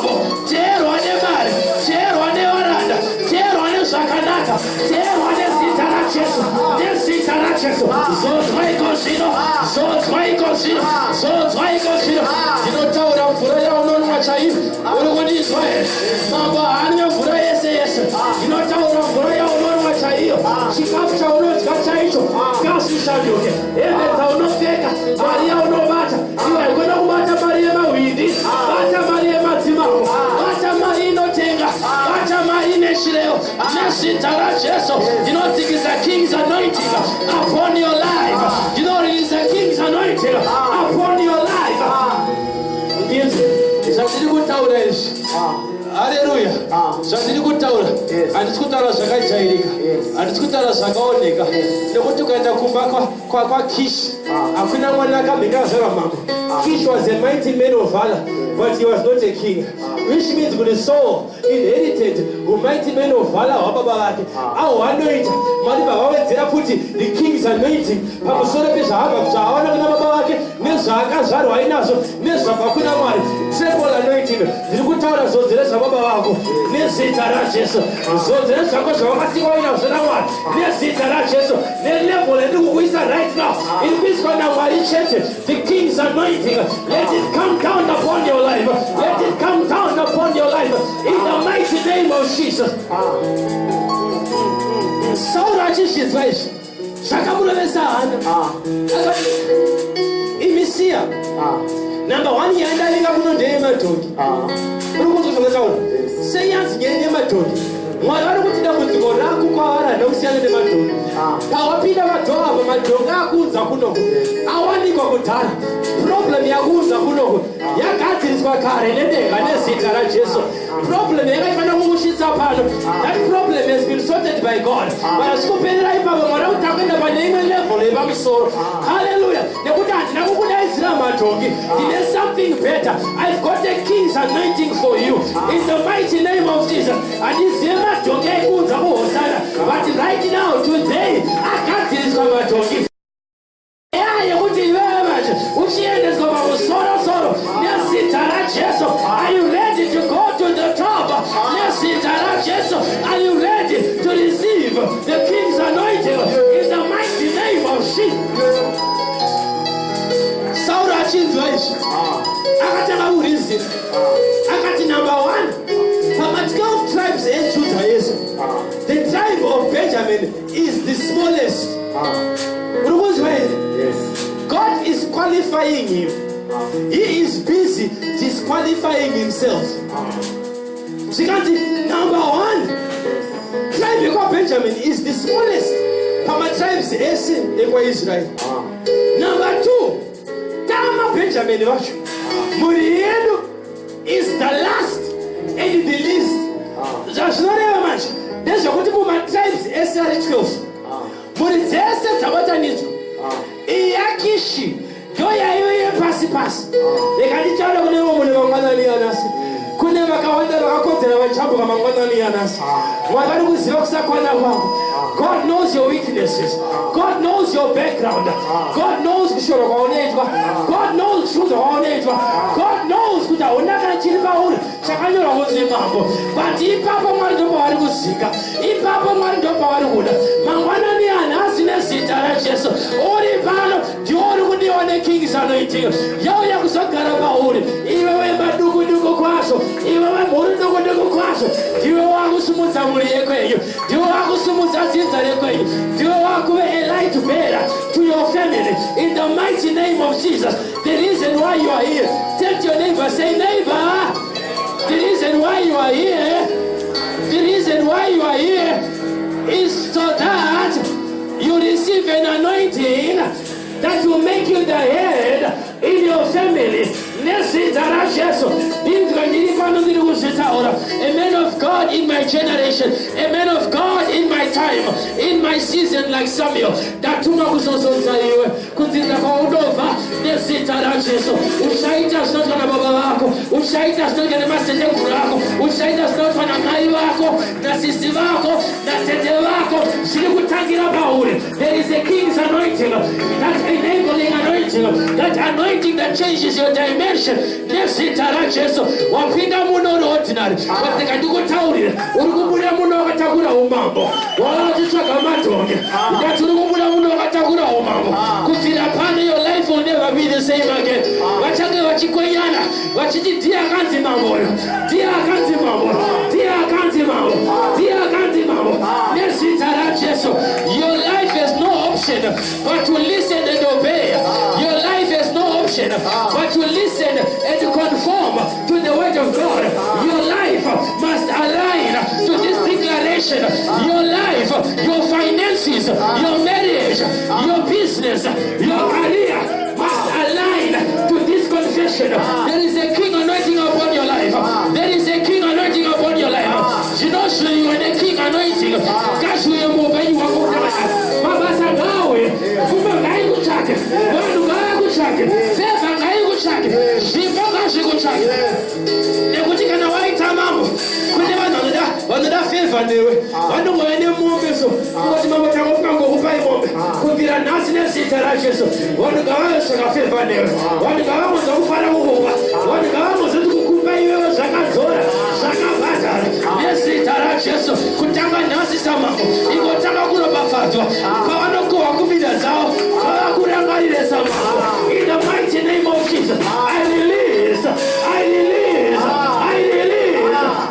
wako, teerwa nemari, teerwa nevaranda, teerwa nezvakanaka, teerwa nezita raJesu, nezita raJesu. Zodzwa iko zvino, zodzwa iko zvino, zodzwa iko zvino. Ndinotaura mvura yaunonwa chaiyo, uri kundinzwa here? Mambo haanwe mvura yese yese. Ndinotaura mvura yaunonwa chaiyo, chikafu chaunodya chaicho ngasishanduke. Hembe dzaunopfeka, mari yaunobata, iwe haikona kubata mari yemahwindi, bata mari yemadzimambo, bata mari inotenga, bata mari ineshireo. Nezita raJesu ndinodzikisa King's anointing upon your life. Ndinodzikisa King's anointing upon your life. Zvatiri kutaura izvi, haleluya, zvatiri kutaura handisi kutaura zvakajairika, handisi kutaura zvakaoneka, nekuti ukaenda kumba kwaKishi hakuna mwana akamheka azvarwa mambo. Kish was a mighty man of valor, but he was not a king, which means kuti Saul inherited mighty man of valor wababa vake. Avo vanoita mari pavawedzera futi the king's anointing pamusoro pezvaavana kuna baba vake nezvaakazvarwa ainazvo nezvabva kuna Mwari. Triple anointing. Ndiri kutaura zodzera zvababa vako nezita raJesu, zodzera zvako zvawakasikwa ainazvo naMwari nezita raJesu. Nelevel yandiri kukuisa right now iri kuiswa naMwari chete, the king's anointing. Let it come down upon your life. Let it come down upon your life in the mighty name of Jesus. Saul achizvinzwa izvi zvakamurovesa hana, akati imisiya number 1 yandavinga kuno ndeyemadhongi. Uri kuzozvongataura sei yanzi nyaya yemadhongi? Mwari vari kuti dambudziko rako kwavaranda kusiyana nemadhongi. Pawapinda madhongi apa madhongi akuudza kunoko awanikwa kudhara. Problem yakuudza kunoko yagadziriswa kare nedenga nezita raJesu. Problem yakaifana kukusvitsa pano, that problem has been sorted by God. Varasikuperera ipapo Mwari kuti takuenda pane imwe level yepamusoro. Hallelujah. Nekuti handina kukudaidzira madhongi, ndine something better. I've got a king's anointing for you in the mighty name of Jesus. Handizive madhongi aikuudza kuhosana, but right now today agadziriswa madhongi yekuti iwewe manje uchiendeswa pamusoro-soro nezita raJesu. Are you ready to go to the top? Nezita raJesu. Are you ready to receive the king's anointing in the mighty name of Jesus? Saul achinzwa izvi akatanga kurizira, akati number 1 pama 12 tribes eJudha yese, the tribe of Benjamin is the smallest. Yes. God is qualifying him. He is busy disqualifying himself. Number 1, tribe of Benjamin is the smallest. Pama tribes Israel. Number 2, Tama Benjamin Muriendo is the last and the least. There's not ever much. There's a good my tribes Israel 12. Murizese tabatanizo. Iyakishi. Yoya yoya pasi. Lekadichalo kune mune mangwana ni anasi. Kune vakawanda vakakodzera vachambo kamangwana ni anasi. Mwakari kuziva kusakwana kwako. God knows your weaknesses. God knows your background. God knows kushora kwaonetwa. God knows kushuza kwaonetwa. God knows kuti haunaka chiri pauri chakanyorwa kunzi mambo. But ipapo Mwari ndo pavari kuzika. Ipapo Mwari ndo pavari kuda. Mangwana ni anasi nezita raJesu. Uri pano ndiwo uri kundione king's anointing. Yauya kuzogara pauri. Iwewe maduku kwazvo. Iwewe mhuri duku kwazvo. Ndiwe wakusumudza mhuri yekwenyu. Ndiwe wakusumudza dzinza rekwenyu. Ndiwe wakuve a light bearer to your family in the mighty name of Jesus. The reason why you are here, tell your neighbor, say neighbor, the reason why you are here, the reason why you are here is so that you receive an anointing that will make you the head in your family. A man of God in my generation, a man of God in my my time, in my season like Samuel. Ndatuma kuzozonza iwe kunzinza kwa udova nezita la Jesu. Ushaita zinoitwa na baba wako, ushaita zinoitwa na masetekuru yako, ushaita zinoitwa na mai wako na sisi wako na tete wako. Zilikutangira Pauli. There is a king's anointing, that enabling anointing, that anointing that changes your dimension. Nezita la Jesu. Wapinda muno ordinary. Wateka ndikutaurire urikubuda muno wakatakura umambo. Wawachitsvaga matonge. Ndati urikubuda muno wakatakura umambo. Kufira pane your life will never be the same again. Vachange vachikwenyana vachiti ndiye akanzi mamboyo, ndiye akanzi mambo, ndiye akanzi mambo, ndiye akanzi mambo. Nezita la Jesu. Your life has no option but to listen and obey. Your life has no option but to listen and conform to the word of God. Your life must align to this declaration. Your life, your finances, your marriage, your business, your career must align to this confession. There is a king anointing upon your life. There is a king anointing upon your life. You know, so you are the king anointing. Gosh, we are moving you up. Baba Sagawe, Fumagai Guchak, Wanuga Guchak, Sefagai Guchak, Shibaga Shiguchak. Nekutikana waita mambo kune vanoda favor newe vanongoende mombe so kuti mambo tangofuka ngokupa imombe kubvira nhasi nezita raJesu. Vanonga vanotsvaka favor newe, vanonga vamoza kufara kukupa, vanonga vamoza kuti kukupa iwewe zvakadzora zvakabhadhara nezita raJesu. Kutanga nhasi samambo ingotanga kuropafadzwa pavanokohwa kubida dzavo vavakurangarire samambo. In the mighty name of Jesus, I release, I release, I release,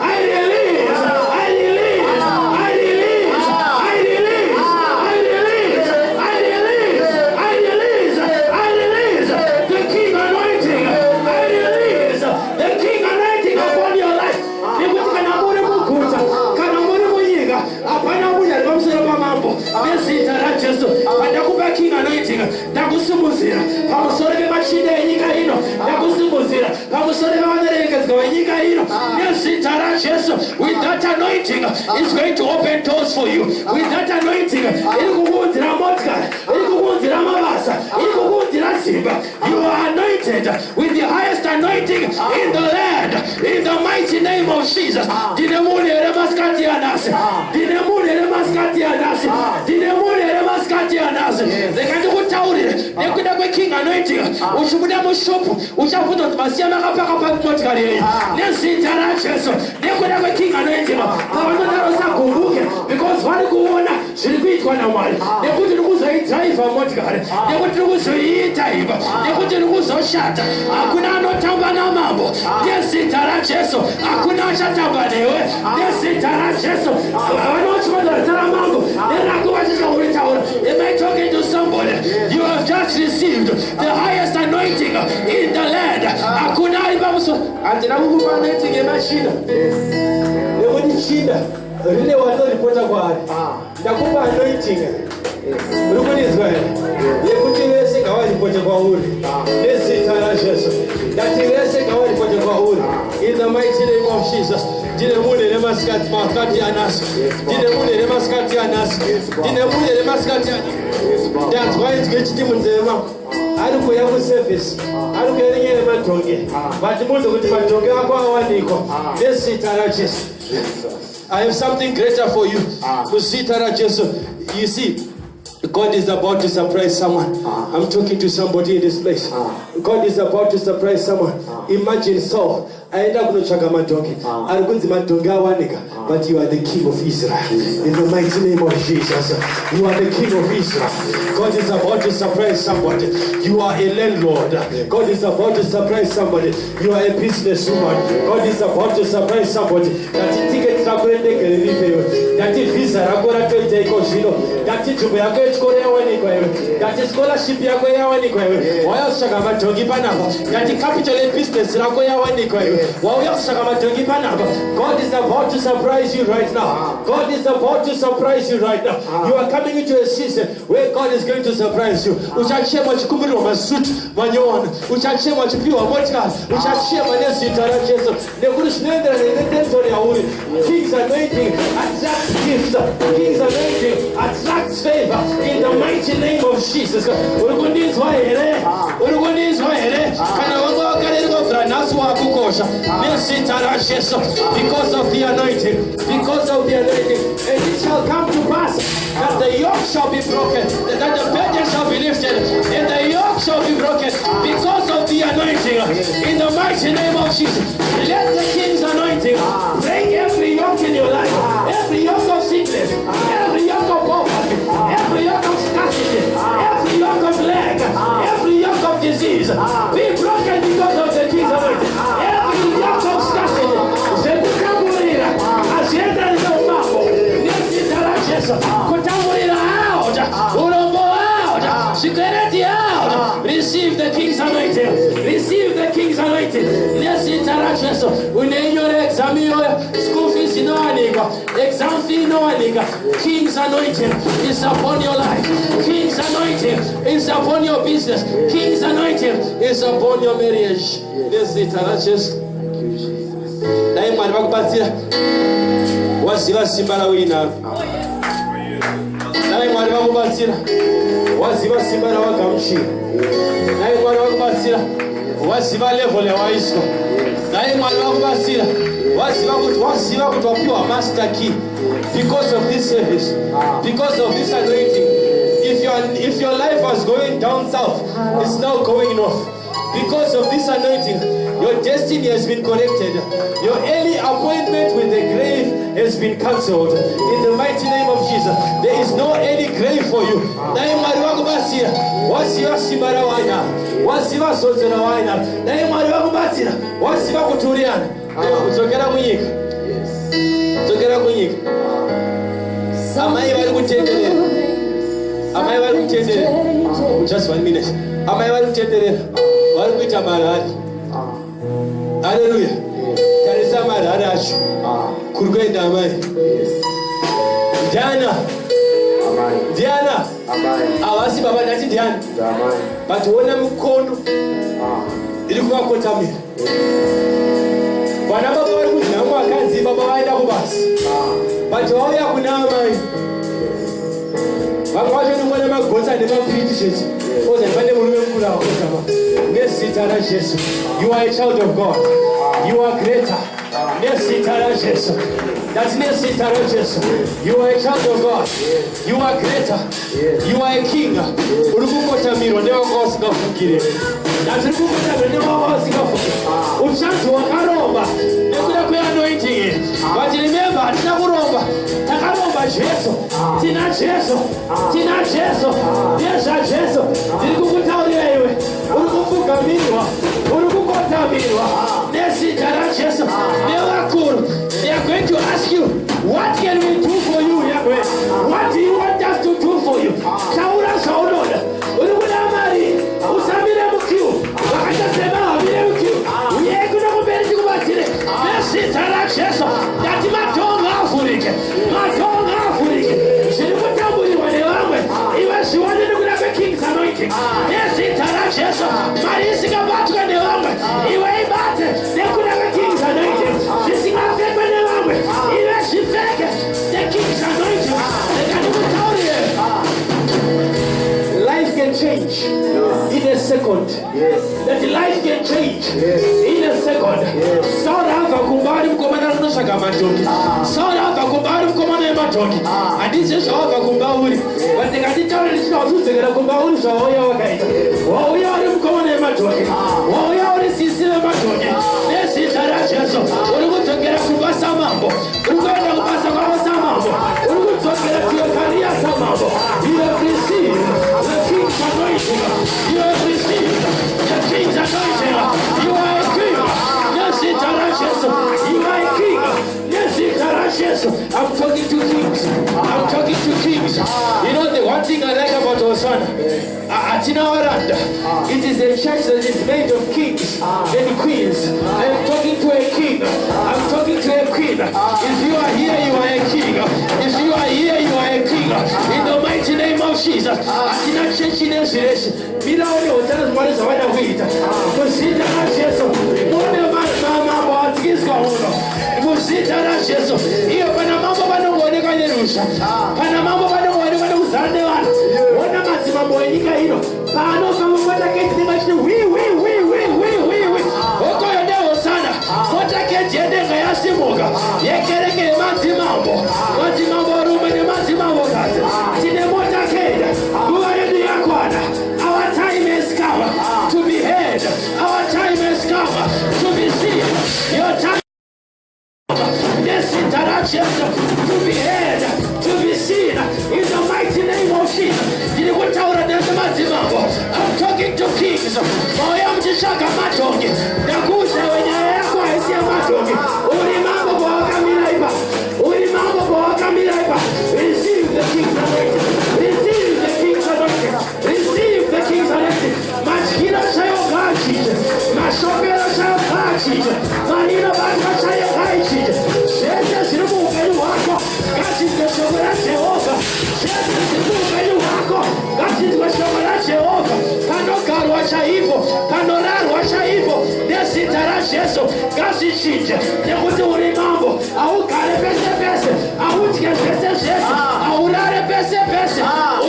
I release, I release, I release, I release, I release, I release, I release, I release the king anointing. I release the king anointing upon your life. Nekuti kana muri muguta, kana muri munyika, hapana munya pamusoro pamambo. Nezita raJesu, pandakupa king anointing, ndakusimudzira pamusoro pemachinda enyika ino, ndakusimudzira pamusoro pavanerekedzwa venyika ino. Nezita raJesu. With that anointing, it's going to open doors for you. With that anointing, irikukuunzira motikari, irikukuunzira mabasa, irikukuunzira simba. You are anointed with the highest anointing in the land. In the mighty name of Jesus. Dinemuni eremaskati anasi. Dinemuni eremaskati anasi. Dinemuni eremaskati anasi. Lekandikutaurire nekuda kweking anointing. Uchibuda mushopu, uchafuta kuti masiya makapaka pamotikari yeyi. Nezita raJesu. Nekuda kweking anointing. Pavanodaro sagumbuke because vari kuona zviri kuitwa naMwari. Nekuti uri kuzoidhiraivha motikari, nekuti uri kuzoiita imba, nekuti uri kuzoshata. Hakuna anotamba namambo. Nezita raJesu. Hakuna achatamba newe. Nezita raJesu. Vanochikonza zita ramambo nerako vachishauitaura. Am I talking to somebody? You have just received the highest anointing in the land. Hakuna ari pamusoro. Handina kukupa anointing yemachinda. Nekuti chinda rine wanoripota kwaari. Ndakupa anointing. Uri kunizwa here? Yekuti vese ngavaripote kwauri. Nezita raJesu. Ndati vese ngavaripote kwauri. In the mighty name of Jesus. Dinemune remaskati anasi. Dinemune remaskati anasi. Dinemune remaskati anasi. Ndanzwa inzwi chiti munzeve mako. Ari kuuya kuservice, ari kuerenye matonge. Vatimunze kuti matonge ako awanikwa. Nezita raJesu. I have something greater for you. Kuzita raJesu. You see, God is about to surprise someone. I'm talking to somebody in this place. God is about to surprise someone. Imagine Saul. Aenda kunotsvaga madongi. Ari kunzi madongi awanika. But you are the king of Israel. In the mighty name of Jesus. You are the king of Israel. God is about to surprise somebody. You are a landlord. God is about to surprise somebody. You are a businesswoman. God is about to surprise somebody. That ticket rakurendeke riripewe. That visa rako ratoita iko zvino. That nzvimbo yako yechikoro yawanikwa iwe. That scholarship yako yawanikwa iwe. Wauya kutsvaga madongi panapa. That capital business rako yawanikwa iwe. Wauya kutsvaga madongi panapa. God is about to surprise you right now. God is about to surprise you right now. You are coming into a season where God is going to surprise you. Uchachema chikumbirwa masuit manyowani. Uchachema chipiwa motikari. Uchachema nezita raJesu. Nekuti zvinoenderana netenzori yauri. King's anointing has just gifts. King's anointing attracts favor in the mighty name of Jesus. Urukundizwa here. Kana wakalerwa franasu wakukosha. Nesitara Jesu. Because of the anointing. And it shall come to pass that the yoke shall be broken, that the burden shall be lifted, and the yoke shall be broken because of the anointing. In the mighty name of Jesus, let the King's anointing break every yoke in your life, every yoke of sickness, every yoke of poverty, every yoke of scarcity, every yoke of lack, every yoke of disease. Be broken because of the King's anointing. Every yoke of scarcity. Kutambulira out, urombo out, security out. Receive the King's anointing. Receive the King's anointing. Yes, interaction. When your exam, school fees no aniga, exam fee no aniga. King's anointing is upon your life. King's anointing is upon your business. King's anointing is upon your marriage. Yes, interaction. Naye mwari vakubatsira waziva simba rawina. Naye mwari vakubatsira waziva simba rawagamuchira. Naye mwari vakubatsira waziva level yawaiswa. Naye mwari vakubatsira waziva kuti wapiwa master key because of this service, because of this anointing. If your life was going down south, it's now going north. Because of this anointing, your destiny has been corrected. Your early appointment with the grave has been cancelled. In the mighty name of Jesus, there is no early grave for you. Naye mwari vakubatsira waziva simba rawaina, waziva zodzo rawaina. Naye mwari vakubatsira waziva kuturiana. Kudzokera kunyika. Amai vari kutenderera. Just 1 minute. Amai vari kutenderera. Vari kuita marari. Hallelujah. Tarisa marari acho. Kuri kuenda amai. Diana. Avasi baba ndati Diana. But wona mukondo. Iri kuvakotamira. Vana baba vari kudzama akazi baba vaenda kubasa. But vauya kuna amai. Vakwacho nongona magotsa nemapiriti chete. Oza pane murume mukuru akotama. Nesita raJesu. You are a child of God. You are greater. Nesita raJesu. That's nesita raJesu. You are a child of God. You are greater. You are a king. Urukukotamirwa nevakawasingafukire. That's urukukotamirwa nevakawasingafukire. Uchanzi wakaromba nekuda kweanointing. But remember, tina kuromba. Takaromba Jesu. Tina Jesu. Yesha Jesu. Dirikukutaurira iwe. Urikufugamirwa. Urikukotamirwa. Nesita raJesu. Nevakuru. They are going to ask you, what can we do for you, Yahweh? What do you want us to do for you? Shaura Shaunoda. Urikuda mari. Usamire mukiu. Wakachasema amire mukiu. Uyekuna kubereki kubatire. Nesita raJesu. Dati matonga afurike. Shirikutambuliwa nevamwe. Iwe shiwanini kuna King's anointing. Nesita raJesu. Marisi kabatwa nevamwe. Iwe ibate. Nekuna King's anointing. Shisingafekwe nevamwe. Iwe shifeke. The King's anointing. Life can change in a second. That life can change in a second. Saul hava kumbari mkomana unoshaka matongi. Saul hava kumbari mkomana matongi. Adise shava kumbauri. Watekatitauri nishawazuzegera kumbauri shawoya wakaita. Wawoya wari mkomana matongi. Wawoya wari sisile matongi. Nesita raJesu. Urikutokera kubasa mambo. Urikuenda kubasa kwabasa mambo. Urikutokera tiyokaria sa mambo. You have received the King's anointing. You have received the King's anointing. You are a king. Nesita raJesu. You are a king. Nesita raJesu. I'm talking to kings. You know the one thing I like about Hosanna, Atina Waranda, it is a church that is made of kings and queens. I'm talking to a king. I'm talking to a queen. If you are here, you are a king. If you are here, you are a king. In the mighty name of Jesus. Atina church in inspiration. Mira only Hosanna is what is what we eat. Musita raJesu. Mone mama what is going on. Musita raJesu. Iyo pana mambo banongone kwenye kumusha kana mambo vanowari vane kuzara nevanhu ona madzimambo enyika ino paanofa mumotaketi nemachiti okoyo ndehosana motaketi yedenga yasimuka yekereke yemadzimambo rume nemadzimambokazi tine motaketi nguva yedu yakwana. Our time has come to be heard. Our time has come to be seen. Your time this interaction to be heard, to be seen in the mighty name of Jesus. I'm talking to kings. Receive the king's anointing. Receive the king's anointing. Receive the king's anointing. Mashkira shayo gachije. Mashopera shayo gachije. Marina banka shayo gachije. Shete zirimu ugeni wako. Gachije shobora Jehova. Shete zirimu ugeni wako. Gachije shobora Jehova. Kano garwa shaivo. Kano rarwa shaivo. Nesitara Jesu. Gachije. Nekuti uri mambo. Au kare pese pese. Au tike pese Jesu. Au rare pese pese.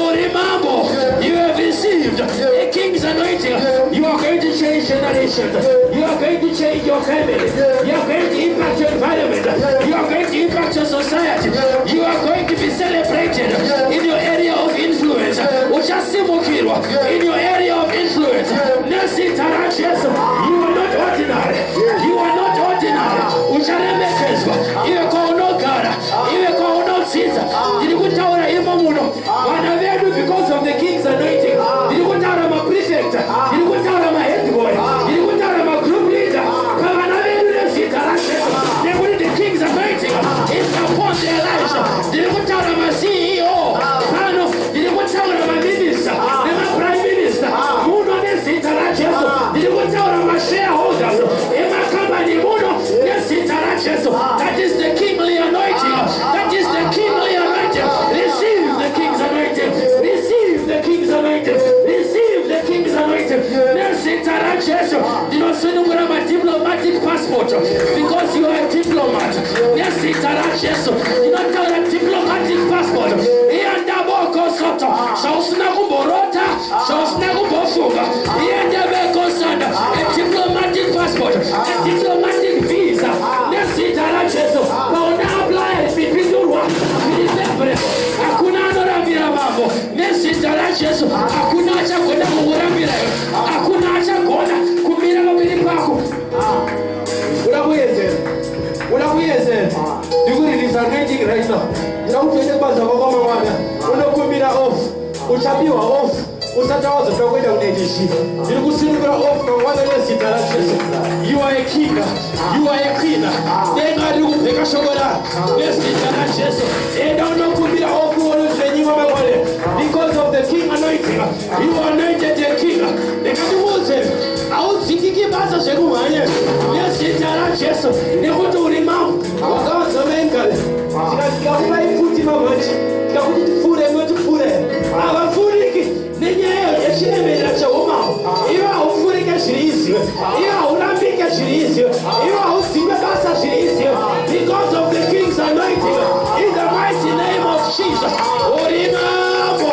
Uri mambo. You have received a king's anointing. You are going to change generations. You are going to change your family. You are going to impact your environment. You are going to impact your society. You are going to be celebrated in your area of influence. Uchasimukirwa in your area of influence. Nesitara Jesu. You are not ordinary. You are not ordinary. Ucharemekezwa. Iwe kwa unogara. Iwe kwa unotsiza. Dirikutaura imo muno. Wana vedu because of the king's anointing. Dirikutaura ma prefect. Dirikutaura ma head boy. Dirikutaura ma group leader. Kavana vedu nesitara Jesu. The king's anointing is upon their lives. Dirikutaura ma CEO. Kano. Dirikutaura ma minister. Nema prime minister. Muno nesitara Jesu. Dirikutaura ma shareholders. Ema company muno nesitara Jesu. That is the kingly anointing. That is the kingly anointing. Receive the king's anointing. Receive the king's anointing. Receive the king's anointing. Nesitara Jesu. Dinosunungura ma diplomatic passport because you are a diplomat. Nesitara Jesu. Dinotaura diplomatic passport. Iandaboko soto. Shausina kumborota. Shausina kumbofunga. Iandabeko soto. A diplomatic passport. A diplomatic visa. Nesitara Jesu. Paona apply pipindurwa. Hakuna anorambira mambo. Nesitara Jesu. Hakuna achagona kungorambira. Hakuna achagona kumira pamberi pako. Unakuyezera. Ndikurelease anointing right now. Ndakupfeke basa kwakoma mwana. Unokumira off. Uchapiwa off. Usatawaza tutakwenda kunejeshi. Ndikusimbira off na mwana nesitara Jesu. You are a king. You are a queen. Denga ndikupfeka shogora. Nesitara Jesu. Enda unokumira off unotenyiwa mangwale. Because of the king anointing. You are anointed a king. Ndikatimuze. Audzikiki basa zvekumhanye. Nesitara Jesu. Nekuti uri mambo. Wakawanza mengale. Tikakupa ifuti mamachi. Tikakuti tifure motifure. Avafuriki. Nenyaya yechiremerera cheumambo. Iwe haufurike zviri iziwe. Iwe haurambike zviri iziwe. Iwe hauzive basa zviri iziwe. Because of the king's anointing. In the mighty name of Jesus. Uri mambo.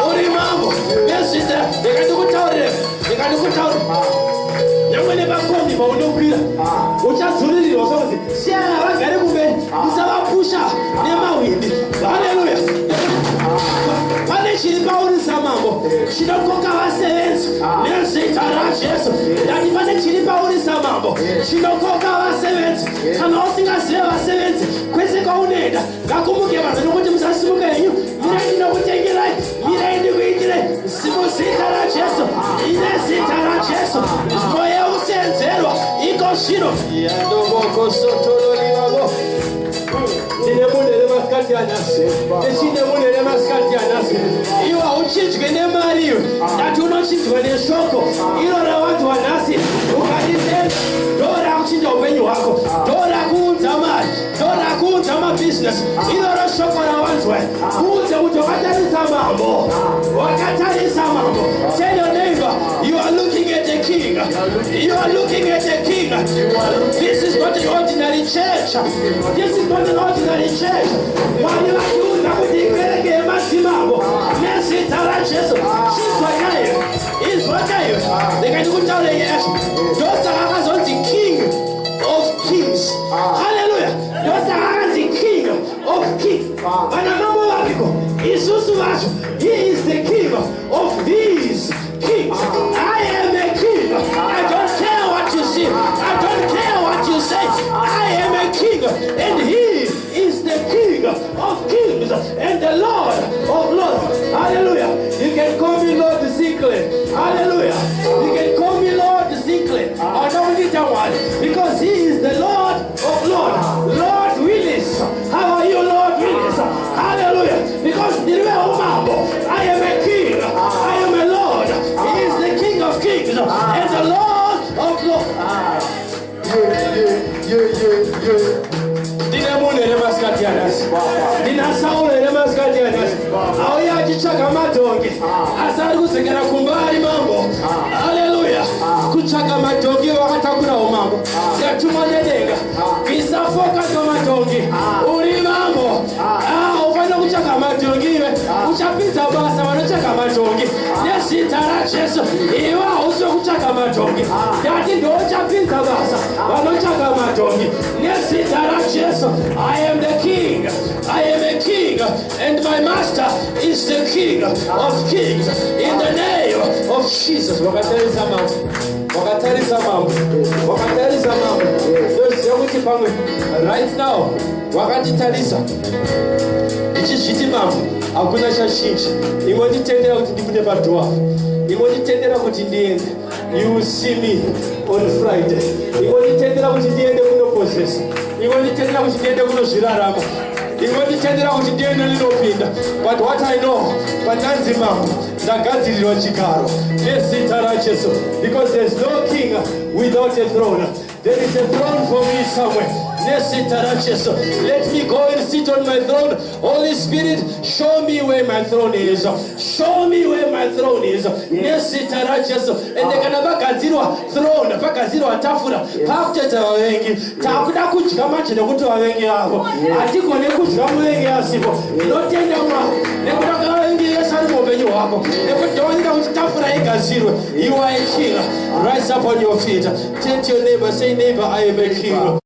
Uri mambo. Nesitara. Ndikandikutaurire. Nyamwene vakondi vaunokwira uchadzuririrwa sokuti siyana vagare kumberi musavapusha nemahwindi. Haleluya. Pane chiri pauri samambo chinokoka vasevenzi nezita raJesu. Ndati pane chiri pauri samambo chinokoka vasevenzi. Kana usingazive vasevenzi kwese kwaunoenda ngakumuke vanhu nokuti musasimuka henyu. Mirai ndinokutengerai. Mirai ndikuitirai. Simuzita raJesu. Ine zita raJesu. Moyo usenzerwa iko zvino. Yandoboko sotololivavo. Ndine munhu masikati anasi. Ndine munhu masikati anasi. Iwe hauchinjwe nemari iwe. Ndati unochinjwa neshoko. Iro ravantu vanhasi. Ukadisenda. Ndorakuchinja upenyu hwako. Ndorakuudza mari. Ndorakuudza mabusiness. Iro roshoko ravanzwa. Kuudze kuti wakatarisa mambo. Wakatarisa mambo. Tell your neighbor, you are looking at a king. You are looking at a king. This is not an ordinary church. This is not an ordinary church. Why you are doing that? ndosakanzi king of kings. Vana mambo vapiko isusu vacho, he is the king of these kings. I am a king. I don't care what you see, I don't care what you say. I am a king, and he is the king of kings and the Lord of lords. Hallelujah. You can call me Lord Zinkler. Hallelujah. You can call me Lord Zinkler. I don't need that one, because he is the Lord of lords. Lord Willis. How are you, Lord Willis? Hallelujah. Because I am a king. I am a Lord. He is the King of kings and the Lord of lords. Dina mune remaskati anasi. Dina Saulo remaskati anasi. Auya achichaka madongi. Asari kusekera kumbari mambo. Hallelujah. Kuchaka madongi wakatakura umambo. Yatuma nedenga. Kisafoka kwa madongi. Uri mambo. Ufana kuchaka madongi we. Uchapita basa wanochaka madongi. Nesitara Jesu. Iwa uso kuchaka madongi. Yati ndo uchapita basa wanochaka madongi. Nesitara Jesu. I am the king. I am a king, and my master is the king of kings. In the name of Jesus. Wakatariza mambo. Right now, wakatitariza. Ichi mambo. Hakuna chachinji. Ingonditendera kuti ndipinde padwafu. Ingonditendera kuti ndiende. You will see me on Friday. Ingonditendera kuti ndiende kunopossess. Ingonditendera kuti ndiende kunozvirarama. Ingonditendera kuti ndiende ndinopinda. But what I know, pananzi mambo, ndagadzirirwa chigaro nezita raJesu. Because there's no king without a throne. There is a throne for me somewhere. Let me go and sit on my throne. Holy Spirit, show me where my throne is. Show me where my throne is. And they can bagadzirwa throne, bagadzirwa tafura. Pakuteta vavengi. Takuda kudya machine kuti vavengi avo. Atikone kudya muvengi asipo. Notenda mwa. Nekuda vavengi Yesu ari mupenyu hwako. Nekuda kuti tafura igadzirwe. You are a king. Rise up on your feet. Tell your neighbor, say neighbor, I am a king.